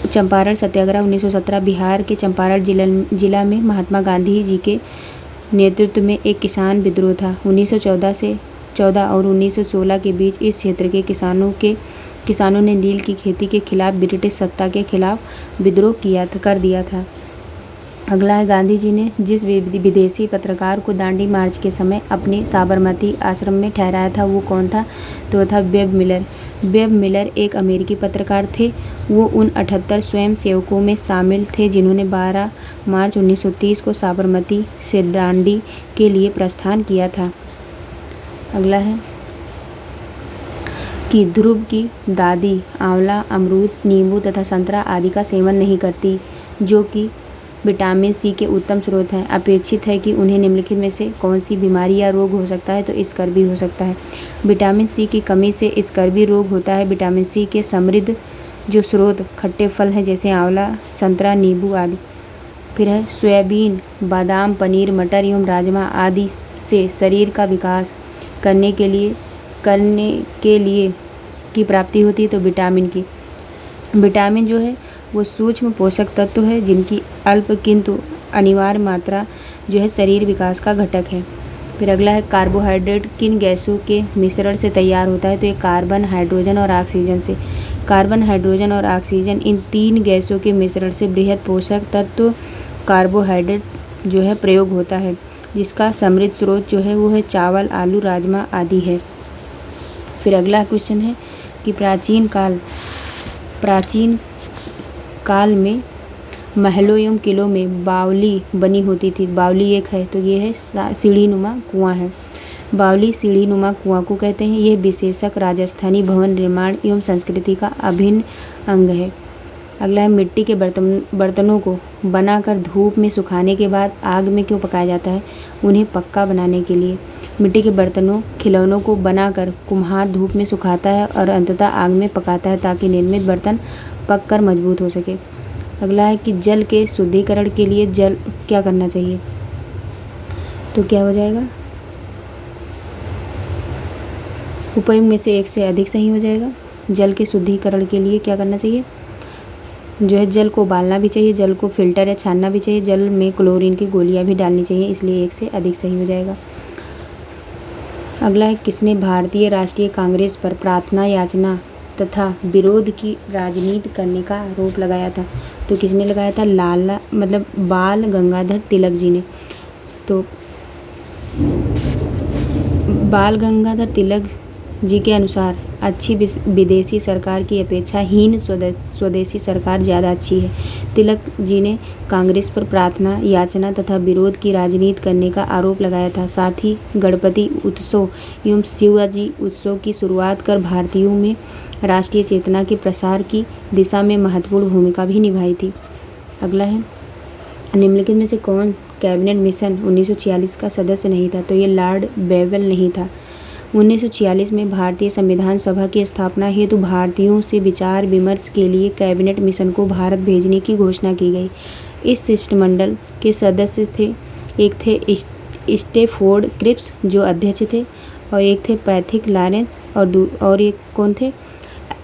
चंपारण सत्याग्रह 1917 बिहार के चंपारण जिला में महात्मा गांधी जी के नेतृत्व में एक किसान विद्रोह था। 1914 और 1916 के बीच इस क्षेत्र के किसानों ने नील की खेती के खिलाफ ब्रिटिश सत्ता के खिलाफ विद्रोह कर दिया था। अगला है गांधी जी ने जिस विदेशी पत्रकार को दांडी मार्च के समय अपने साबरमती आश्रम में ठहराया था वो कौन था? तो था वेब मिलर। वेब मिलर एक अमेरिकी पत्रकार थे। वो उन 78 स्वयंसेवकों में शामिल थे जिन्होंने 12 मार्च 1930 को साबरमती से दांडी के लिए प्रस्थान किया था। अगला है कि ध्रुव की दादी आंवला, अमरूद, नींबू तथा संतरा आदि का सेवन नहीं करती, जो कि विटामिन सी के उत्तम स्रोत हैं। अपेक्षित है कि उन्हें निम्नलिखित में से कौन सी बीमारी या रोग हो सकता है, तो स्कर्वी हो सकता है। विटामिन सी की कमी से स्कर्वी रोग होता है। विटामिन सी के समृद्ध जो स्रोत खट्टे फल हैं जैसे आंवला, संतरा, नींबू आदि। फिर है सोयाबीन, बादाम, पनीर, मटर एवं राजमा आदि से शरीर का विकास करने के लिए की प्राप्ति होती है। तो विटामिन जो है वो सूक्ष्म पोषक तत्व है जिनकी अल्प किंतु अनिवार्य मात्रा जो है शरीर विकास का घटक है। फिर अगला है कार्बोहाइड्रेट किन गैसों के मिश्रण से तैयार होता है, तो ये कार्बन, हाइड्रोजन और ऑक्सीजन से। कार्बन, हाइड्रोजन और ऑक्सीजन इन 3 गैसों के मिश्रण से बृहद पोषक तत्व कार्बोहाइड्रेट जो है प्रयोग होता है, जिसका समृद्ध स्रोत जो है वो है चावल, आलू, राजमा आदि है। फिर अगला क्वेश्चन है कि प्राचीन काल में महलों एवं किलों में बावली बनी होती थी। बावली एक है, तो ये है सीढ़ीनुमा कुआं है। बावली सीढ़ीनुमा कुआं को कहते हैं। यह विशेषक राजस्थानी भवन निर्माण एवं संस्कृति का अभिन्न अंग है। अगला है मिट्टी के बर्तनों को बनाकर धूप में सुखाने के बाद आग में क्यों पकाया जाता है, उन्हें पक्का बनाने के लिए। मिट्टी के खिलौनों को बनाकर कुम्हार धूप में सुखाता है और अंततः आग में पकाता है ताकि निर्मित बर्तन पककर मजबूत हो सके। अगला है कि जल के शुद्धिकरण के लिए क्या करना चाहिए, तो क्या हो जाएगा, उपयुक्त में से एक से अधिक सही हो जाएगा। जल के शुद्धिकरण के लिए क्या करना चाहिए, जो है जल को उबालना भी चाहिए, जल को फिल्टर या छानना भी चाहिए, जल में क्लोरीन की गोलियां भी डालनी चाहिए, इसलिए एक से अधिक सही हो जाएगा। अगला है किसने भारतीय राष्ट्रीय कांग्रेस पर प्रार्थना, याचना तथा विरोध की राजनीति करने का आरोप लगाया था, तो किसने लगाया था, बाल गंगाधर तिलक जी ने। तो बाल गंगाधर तिलक जी के अनुसार अच्छी विदेशी सरकार की अपेक्षा हीन स्वदेशी सरकार ज़्यादा अच्छी है। तिलक जी ने कांग्रेस पर प्रार्थना, याचना तथा विरोध की राजनीति करने का आरोप लगाया था। साथ ही गणपति उत्सव एवं शिवाजी उत्सव की शुरुआत कर भारतीयों में राष्ट्रीय चेतना के प्रसार की दिशा में महत्वपूर्ण भूमिका भी निभाई थी। अगला है निम्नलिखित में से कौन कैबिनेट मिशन 1946 का सदस्य नहीं था, तो ये लॉर्ड बेवेल नहीं था। 1946 में भारतीय संविधान सभा की स्थापना हेतु भारतीयों से विचार विमर्श के लिए कैबिनेट मिशन को भारत भेजने की घोषणा की गई। इस शिष्टमंडल के सदस्य एक थे स्टेफोर्ड क्रिप्स जो अध्यक्ष थे, और एक थे पैथिक लॉरेंस और एक कौन थे,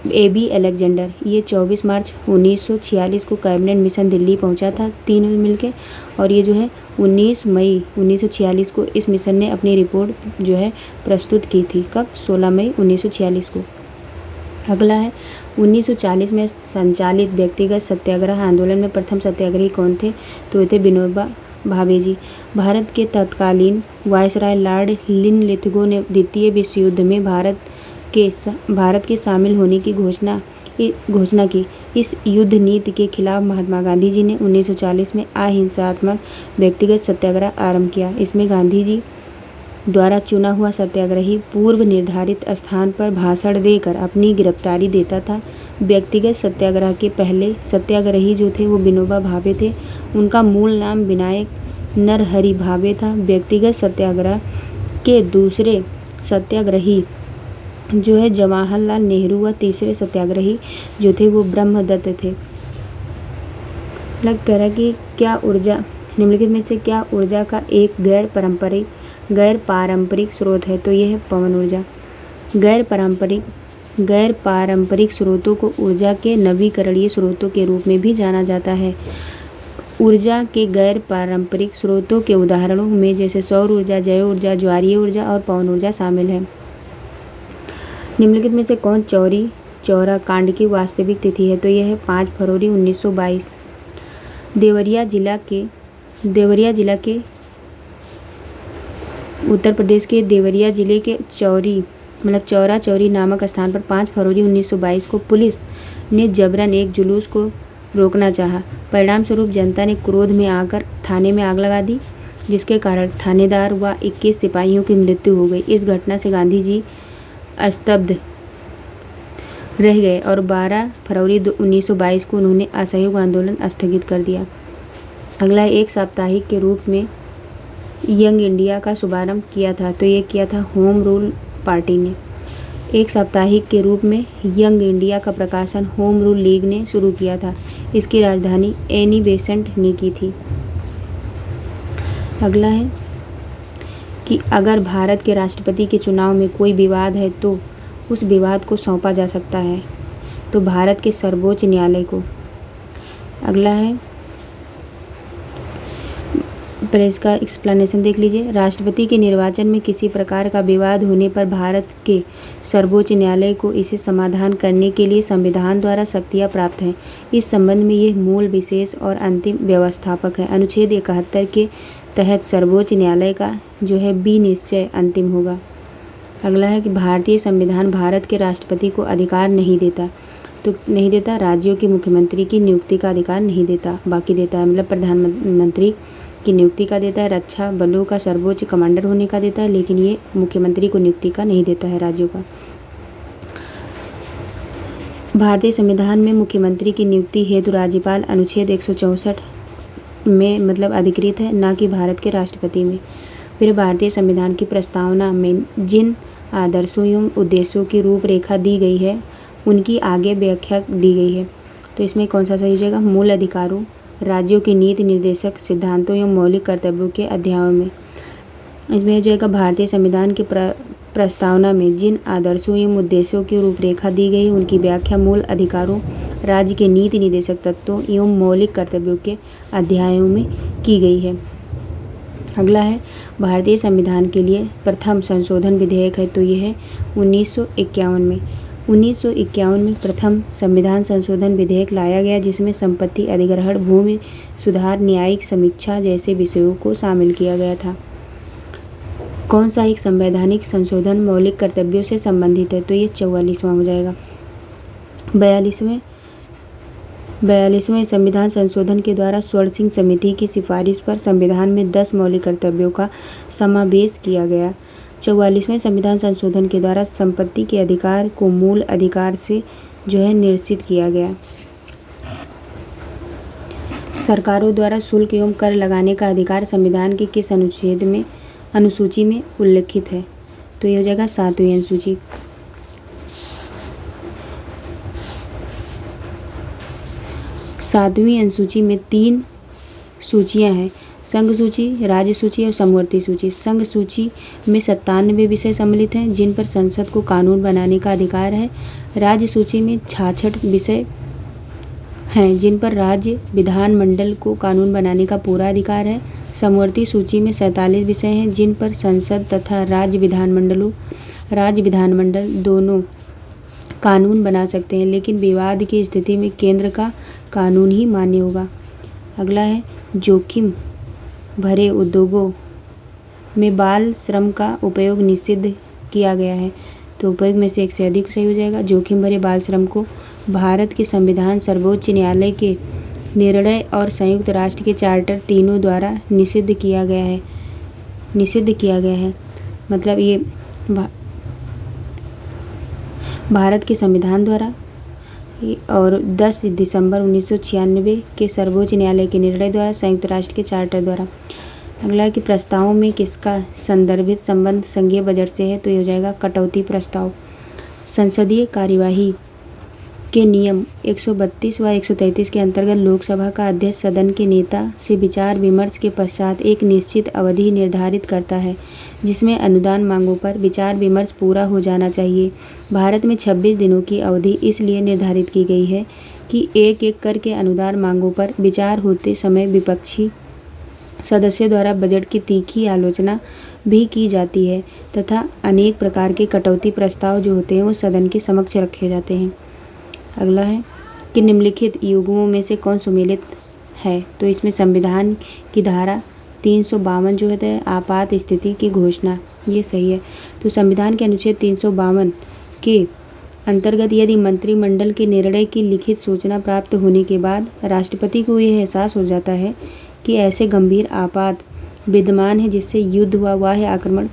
AB अलेक्जेंडर। ये 24 मार्च 1946 को कैबिनेट मिशन दिल्ली पहुंचा था, तीनों मिलके, और ये जो है 19 मई 1946 को इस मिशन ने अपनी रिपोर्ट जो है प्रस्तुत की थी। कब, 16 मई 1946 को। अगला है 1940 में संचालित व्यक्तिगत सत्याग्रह आंदोलन में प्रथम सत्याग्रही कौन थे, तो ये थे विनोबा भावे जी। भारत के तत्कालीन वायसराय लॉर्ड लिनलिथगो ने द्वितीय विश्व युद्ध में भारत के शामिल होने की घोषणा की। इस युद्ध नीति के खिलाफ महात्मा गांधी जी ने 1940 में अहिंसात्मक व्यक्तिगत सत्याग्रह आरंभ किया। इसमें गांधी जी द्वारा चुना हुआ सत्याग्रही पूर्व निर्धारित स्थान पर भाषण देकर अपनी गिरफ्तारी देता था। व्यक्तिगत सत्याग्रह के पहले सत्याग्रही जो थे वो विनोबा भावे थे। उनका मूल नाम विनायक नरहरि भावे था। व्यक्तिगत सत्याग्रह के दूसरे सत्याग्रही जो है जवाहरलाल नेहरू व तीसरे सत्याग्रही जो थे वो ब्रह्मदत्त थे। लग कह रहा कि क्या ऊर्जा निम्नलिखित में से क्या ऊर्जा का एक गैर पारंपरिक स्रोत है, तो यह है पवन ऊर्जा। गैर पारंपरिक स्रोतों को ऊर्जा के नवीकरणीय स्रोतों के रूप में भी जाना जाता है। ऊर्जा के गैर पारंपरिक स्रोतों के उदाहरणों में जैसे सौर ऊर्जा, जैव ऊर्जा, ज्वारीय ऊर्जा और पवन ऊर्जा शामिल है। निम्नलिखित में से कौन चौरी चौरा कांड की वास्तविक तिथि है, तो यह है 5 फरवरी 1922। देवरिया जिला के उत्तर प्रदेश के देवरिया जिले के चौरा चौरी नामक स्थान पर 5 फरवरी 1922 को पुलिस ने जबरन एक जुलूस को रोकना चाहा। परिणाम स्वरूप जनता ने क्रोध में आकर थाने में आग लगा दी, जिसके कारण थानेदार व 21 सिपाहियों की मृत्यु हो गई। इस घटना से गांधी जी स्तब्ध रह गए और 12 फरवरी 1922 को उन्होंने असहयोग आंदोलन स्थगित कर दिया। अगला एक साप्ताहिक के रूप में यंग इंडिया का शुभारंभ किया था, तो ये किया था होम रूल पार्टी ने। एक साप्ताहिक के रूप में यंग इंडिया का प्रकाशन होम रूल लीग ने शुरू किया था। इसकी राजधानी एनी बेसेंट ने की थी। अगला है कि अगर भारत के राष्ट्रपति के चुनाव में कोई विवाद है तो उस विवाद को सौंपा जा सकता है, तो भारत के सर्वोच्च न्यायालय को। अगला है, पहले इसका एक्सप्लेनेशन देख लीजिए। राष्ट्रपति के निर्वाचन में किसी प्रकार का विवाद होने पर भारत के सर्वोच्च न्यायालय को इसे समाधान करने के लिए संविधान द्वारा शक्तियाँ प्राप्त हैं। इस संबंध में ये मूल, विशेष और अंतिम व्यवस्थापक है। अनुच्छेद 71 के तहत सर्वोच्च न्यायालय का जो है बी निश्चय अंतिम होगा। अगला है कि भारतीय संविधान भारत के राष्ट्रपति को अधिकार नहीं देता, तो नहीं देता, राज्यों के मुख्यमंत्री की नियुक्ति का अधिकार नहीं देता, बाकी देता है, मतलब प्रधानमंत्री की नियुक्ति का देता है, रक्षा बलों का सर्वोच्च कमांडर होने का देता है, लेकिन ये मुख्यमंत्री को नियुक्ति का नहीं देता है, राज्यों का। भारतीय संविधान में मुख्यमंत्री की नियुक्ति हेतु राज्यपाल अनुच्छेद 164 में मतलब अधिकृत है, ना कि भारत के राष्ट्रपति में। फिर भारतीय संविधान की प्रस्तावना में जिन आदर्शों एवं उद्देश्यों की रूपरेखा दी गई है उनकी आगे व्याख्या दी गई है, तो इसमें कौन सा सही हो जाएगा? मूल अधिकारों, राज्यों की नीति निर्देशक सिद्धांतों एवं मौलिक कर्तव्यों के अध्यायों में। इसमें हो जाएगा भारतीय संविधान की प्रस्तावना में जिन आदर्शों एवं उद्देश्यों की रूपरेखा दी गई उनकी व्याख्या मूल अधिकारों, राज्य के नीति निर्देशक तत्वों एवं मौलिक कर्तव्यों के अध्यायों में की गई है। अगला है भारतीय संविधान के लिए प्रथम संशोधन विधेयक है, तो ये है 1951 में। 1951 में प्रथम संविधान संशोधन विधेयक लाया गया, जिसमें संपत्ति अधिग्रहण, भूमि सुधार, न्यायिक समीक्षा जैसे विषयों को शामिल किया गया था। कौन सा एक संवैधानिक संशोधन मौलिक कर्तव्यों से संबंधित है? तो ये 44वां हो जाएगा। 42वें संविधान संशोधन के द्वारा स्वर्ण सिंह समिति की सिफारिश पर संविधान में 10 मौलिक कर्तव्यों का समावेश किया गया। 44वें संविधान संशोधन के द्वारा संपत्ति के अधिकार को मूल अधिकार से जो है निश्चित किया गया। सरकारों द्वारा शुल्क एवं कर लगाने का अधिकार संविधान के किस अनुसूची में उल्लिखित है? तो ये हो जाएगा 7वीं अनुसूची। 7वीं अनुसूची में 3 सूचियां हैं, संघ सूची, राज्य सूची और समवर्ती सूची। संघ सूची में 97 विषय सम्मिलित हैं जिन पर संसद को कानून बनाने का अधिकार है। राज्य सूची में 66 विषय हैं जिन पर राज्य विधानमंडल को कानून बनाने का पूरा अधिकार है। समवर्ती सूची में 47 विषय हैं जिन पर संसद तथा राज्य विधानमंडल दोनों कानून बना सकते हैं, लेकिन विवाद की स्थिति में केंद्र का कानून ही मान्य होगा। अगला है जोखिम भरे उद्योगों में बाल श्रम का उपयोग निषिद्ध किया गया है, तो उपयोग में से एक से अधिक सही हो जाएगा। जोखिम भरे बाल श्रम को भारत के संविधान, सर्वोच्च न्यायालय के निर्णय और संयुक्त राष्ट्र के चार्टर तीनों द्वारा निषिद्ध किया गया है। मतलब ये भारत के संविधान द्वारा और 10 दिसंबर 1996 के सर्वोच्च न्यायालय के निर्णय द्वारा, संयुक्त राष्ट्र के चार्टर द्वारा। अगला कि प्रस्तावों में किसका संदर्भित संबंध संघीय बजट से है? तो ये हो जाएगा कटौती प्रस्ताव। संसदीय कार्यवाही के नियम 132 व 133 के अंतर्गत लोकसभा का अध्यक्ष सदन के नेता से विचार विमर्श के पश्चात एक निश्चित अवधि निर्धारित करता है जिसमें अनुदान मांगों पर विचार विमर्श पूरा हो जाना चाहिए। भारत में 26 दिनों की अवधि इसलिए निर्धारित की गई है कि एक एक करके अनुदान मांगों पर विचार होते समय विपक्षी सदस्यों द्वारा बजट की तीखी आलोचना भी की जाती है तथा अनेक प्रकार के कटौती प्रस्ताव जो होते हैं वो सदन के समक्ष रखे जाते हैं। अगला है कि निम्नलिखित युग्मों में से कौन सुमेलित है? तो इसमें संविधान की धारा 352 जो है आपात स्थिति की घोषणा, ये सही है। तो संविधान के अनुच्छेद 352 के अंतर्गत यदि मंत्रिमंडल के निर्णय की लिखित सूचना प्राप्त होने के बाद राष्ट्रपति को यह एहसास हो जाता है कि ऐसे गंभीर आपात विद्यमान है जिससे युद्ध व बाह्य आक्रमण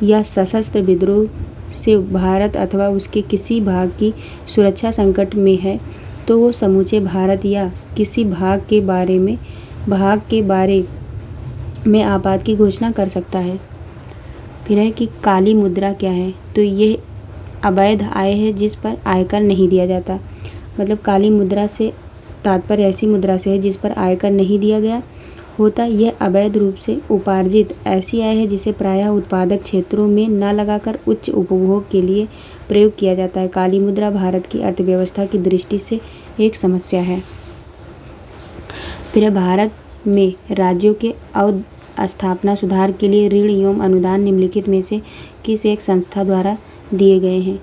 या सशस्त्र विद्रोह से भारत अथवा उसके किसी भाग की सुरक्षा संकट में है, तो वो समूचे भारत या किसी भाग के बारे में भाग के बारे में आपात की घोषणा कर सकता है। फिर है कि काली मुद्रा क्या है, तो ये अवैध आय है जिस पर आयकर नहीं दिया जाता। मतलब काली मुद्रा से तात्पर्य ऐसी मुद्रा से है जिस पर आयकर नहीं दिया गया होता। यह अवैध रूप से उपार्जित ऐसी आय है जिसे प्रायः उत्पादक क्षेत्रों में न लगाकर उच्च उपभोग के लिए प्रयोग किया जाता है। काली मुद्रा भारत की अर्थव्यवस्था की दृष्टि से एक समस्या है। फिर भारत में राज्यों के अवस्थापना सुधार के लिए ऋण एवं अनुदान निम्नलिखित में से किस एक संस्था द्वारा दिए गए हैं,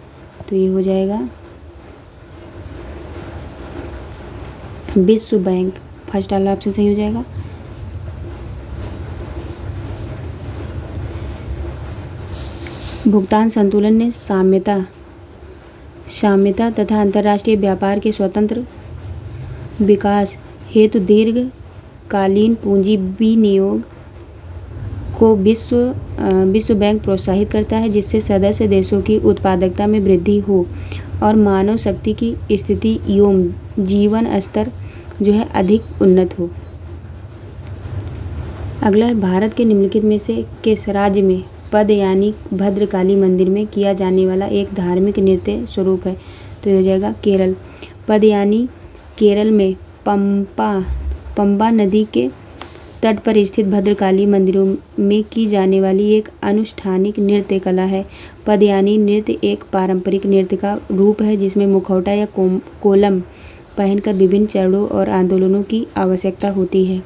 तो ये हो जाएगा विश्व बैंक। फर्स्ट वाला ऑप्शन सही हो जाएगा। भुगतान संतुलन ने साम्यता तथा अंतर्राष्ट्रीय व्यापार के स्वतंत्र विकास हेतु दीर्घकालीन पूंजी विनियोग को विश्व बैंक प्रोत्साहित करता है, जिससे सदस्य देशों की उत्पादकता में वृद्धि हो और मानव शक्ति की स्थिति एवं जीवन स्तर जो है अधिक उन्नत हो। अगला है भारत के निम्नलिखित में से किस राज्य में पद यानी भद्रकाली मंदिर में किया जाने वाला एक धार्मिक नृत्य स्वरूप है, तो ये हो जाएगा केरल। पद यानी केरल में पंबा नदी के तट पर स्थित भद्रकाली मंदिरों में की जाने वाली एक अनुष्ठानिक नृत्य कला है। पदयानी नृत्य एक पारंपरिक नृत्य का रूप है जिसमें मुखौटा या कोलम पहनकर विभिन्न चरणों और आंदोलनों की आवश्यकता होती है।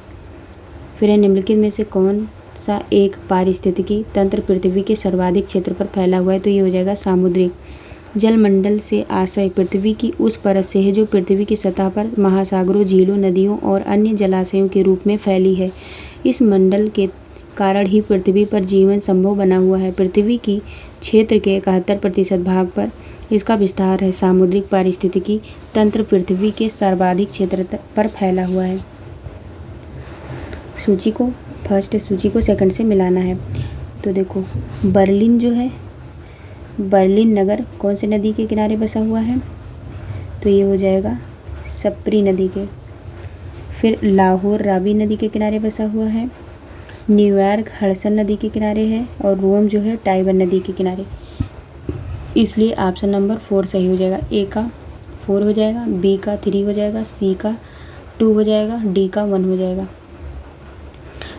फिर निम्नलिखित में से कौन सा एक पारिस्थितिकी तंत्र पृथ्वी के सर्वाधिक क्षेत्र पर फैला हुआ है, तो ये हो जाएगा सामुद्रिक। जलमंडल से आशय पृथ्वी की उस परत से है जो पृथ्वी की सतह पर महासागरों, झीलों, नदियों और अन्य जलाशयों के रूप में फैली है। इस मंडल के कारण ही पृथ्वी पर जीवन संभव बना हुआ है। पृथ्वी की क्षेत्र के 71% भाग पर इसका विस्तार है। सामुद्रिक पारिस्थितिकी तंत्र पृथ्वी के सर्वाधिक क्षेत्र पर फैला हुआ है। फर्स्ट सूची को सेकंड से मिलाना है। तो देखो बर्लिन जो है, बर्लिन नगर कौन से नदी के किनारे बसा हुआ है, तो ये हो जाएगा सप्री नदी के। फिर लाहौर रावी नदी के किनारे बसा हुआ है। न्यूयॉर्क हडसन नदी के किनारे है और रोम जो है टाइबर नदी के किनारे। इसलिए ऑप्शन नंबर 4 सही हो जाएगा। ए का 4 हो जाएगा, बी का 3 हो जाएगा, सी का 2 हो जाएगा, डी का 1 हो जाएगा।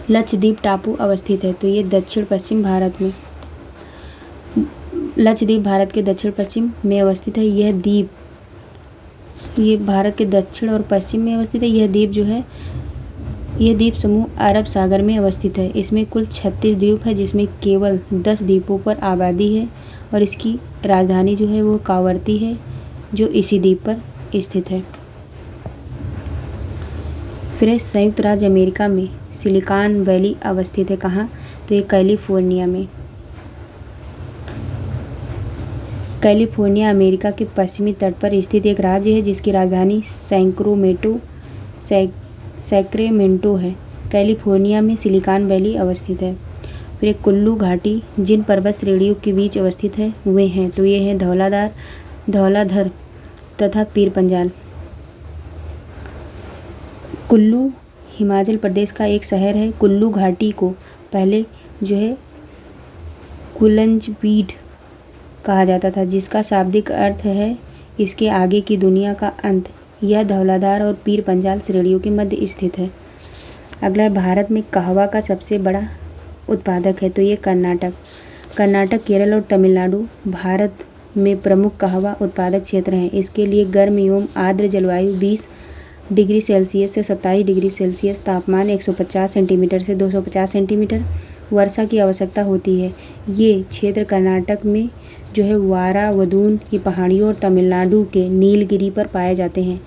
लक्षद्वीप टापू अवस्थित है, तो ये दक्षिण पश्चिम भारत में, लक्षद्वीप भारत के दक्षिण पश्चिम में अवस्थित है। यह द्वीप ये भारत के दक्षिण और पश्चिम में अवस्थित है। यह द्वीप जो है, यह द्वीप समूह अरब सागर में अवस्थित है। इसमें कुल 36 द्वीप है जिसमें केवल 10 द्वीपों पर आबादी है और इसकी राजधानी जो है वो कावरती है जो इसी द्वीप पर स्थित है। फिर संयुक्त राज्य अमेरिका में सिलिकॉन वैली अवस्थित है कहाँ, तो ये कैलिफोर्निया में। कैलिफोर्निया अमेरिका के पश्चिमी तट पर स्थित एक राज्य है जिसकी राजधानी सैक्रामेंटो है। कैलिफोर्निया में सिलिकॉन वैली अवस्थित है। फिर एक कुल्लू घाटी जिन पर्वत श्रेणियों के बीच अवस्थित है वे हैं, तो ये हैं धौलाधर तथा पीर पंजाल। कुल्लू हिमाचल प्रदेश का एक शहर है। कुल्लू घाटी को पहले जो है कुलंजबीड कहा जाता था, जिसका शाब्दिक अर्थ है इसके आगे की दुनिया का अंत। यह धौलाधार और पीर पंजाल श्रेणियों के मध्य स्थित है। अगला है भारत में कहवा का सबसे बड़ा उत्पादक है, तो ये कर्नाटक, केरल और तमिलनाडु भारत में प्रमुख कहवा उत्पादक क्षेत्र हैं। इसके लिए गर्म एवं आर्द्र जलवायु 20 डिग्री सेल्सियस से 27 डिग्री सेल्सियस तापमान 150 सेंटीमीटर से 250 सेंटीमीटर वर्षा की आवश्यकता होती है। ये क्षेत्र कर्नाटक में जो है वारावदून की पहाड़ियों और तमिलनाडु के नीलगिरी पर पाए जाते हैं।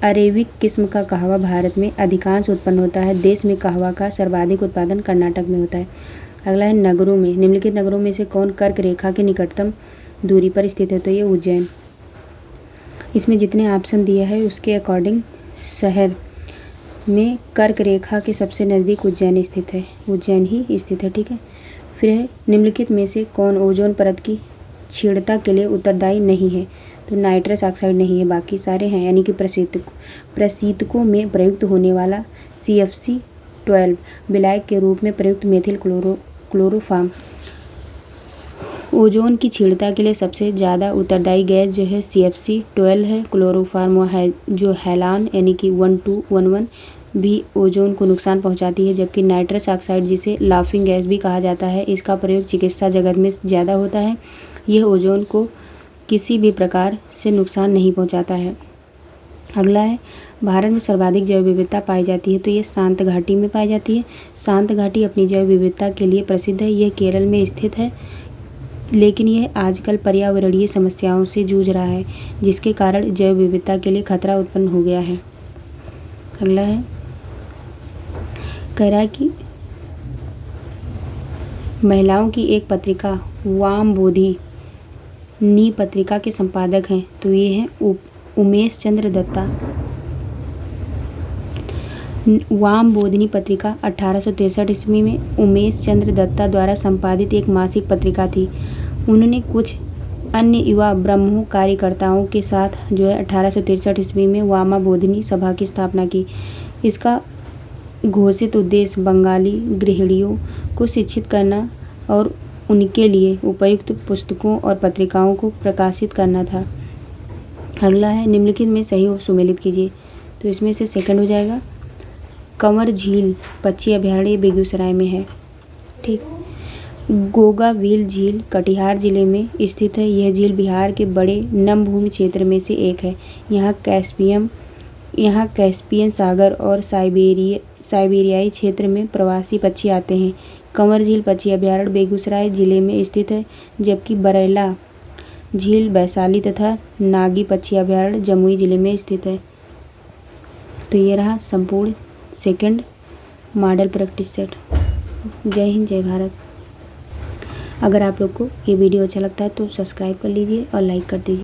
अरेबिक किस्म का कहवा भारत में अधिकांश उत्पन्न होता है। देश में कहवा का सर्वाधिक उत्पादन कर्नाटक में होता है। अगला है नगरों में, निम्नलिखित नगरों में से कौन कर्क रेखा के निकटतम दूरी पर स्थित है, तो ये उज्जैन। इसमें जितने ऑप्शन दिए हैं उसके अकॉर्डिंग शहर में कर्क रेखा के सबसे नज़दीक उज्जैन स्थित है, उज्जैन ही स्थित है। ठीक है। फिर है निम्नलिखित में से कौन ओजोन परत की क्षीणता के लिए उत्तरदायी नहीं है, तो नाइट्रस ऑक्साइड नहीं है, बाकी सारे हैं। यानी कि प्रशीतकों में प्रयुक्त होने वाला CFC 12 विलायक के रूप में प्रयुक्त मेथिल क्लोरोफॉर्म। ओजोन की क्षीणता के लिए सबसे ज़्यादा उत्तरदायी गैस जो है CFC12 है। क्लोरोफॉर्म है जो हैलान यानी कि 1211 भी ओजोन को नुकसान पहुंचाती है, जबकि नाइट्रस ऑक्साइड जिसे लाफिंग गैस भी कहा जाता है, इसका प्रयोग चिकित्सा जगत में ज़्यादा होता है। यह ओजोन को किसी भी प्रकार से नुकसान नहीं पहुंचाता है। अगला है, भारत में सर्वाधिक जैव विविधता पाई जाती है, तो ये शांत घाटी में पाई जाती है। शांत घाटी अपनी जैव विविधता के लिए प्रसिद्ध है। यह केरल में स्थित है, लेकिन यह आजकल पर्यावरणीय समस्याओं से जूझ रहा है, जिसके कारण जैव विविधता के लिए खतरा उत्पन्न हो गया है। अगला है, कह रहा है कि महिलाओं की एक पत्रिका वामबोधिनी पत्रिका के संपादक हैं, तो ये हैं उमेश चंद्र दत्ता। वामबोधिनी पत्रिका 1863 ईस्वी में उमेश चंद्र दत्ता द्वारा संपादित एक मासिक पत्रिका थी। उन्होंने कुछ अन्य युवा ब्रह्मो कार्यकर्ताओं के साथ जो है 1863 ईस्वी में वामबोधिनी सभा की स्थापना की। इसका घोषित उद्देश्य बंगाली गृहिणियों को शिक्षित करना और उनके लिए उपयुक्त पुस्तकों और पत्रिकाओं को प्रकाशित करना था। अगला है, निम्नलिखित में सही सुमेलित कीजिए, तो इसमें से सेकंड हो जाएगा। कंवर झील पक्षी अभयारण्य बेगूसराय में है। ठीक। गोगाव्हील झील कटिहार जिले में स्थित है। यह झील बिहार के बड़े नमभूमि क्षेत्र में से एक है। यहाँ कैस्पियन सागर और साइबेरियाई क्षेत्र में प्रवासी पक्षी आते हैं। कंवर झील पक्षी अभयारण्य बेगूसराय जिले में स्थित है, जबकि बरैला झील वैशाली तथा नागी पक्षी अभयारण्य जमुई जिले में स्थित है। तो ये रहा संपूर्ण सेकंड मॉडल प्रैक्टिस सेट। जय हिंद, जय भारत। अगर आप लोग को ये वीडियो अच्छा लगता है तो सब्सक्राइब कर लीजिए और लाइक कर दीजिए।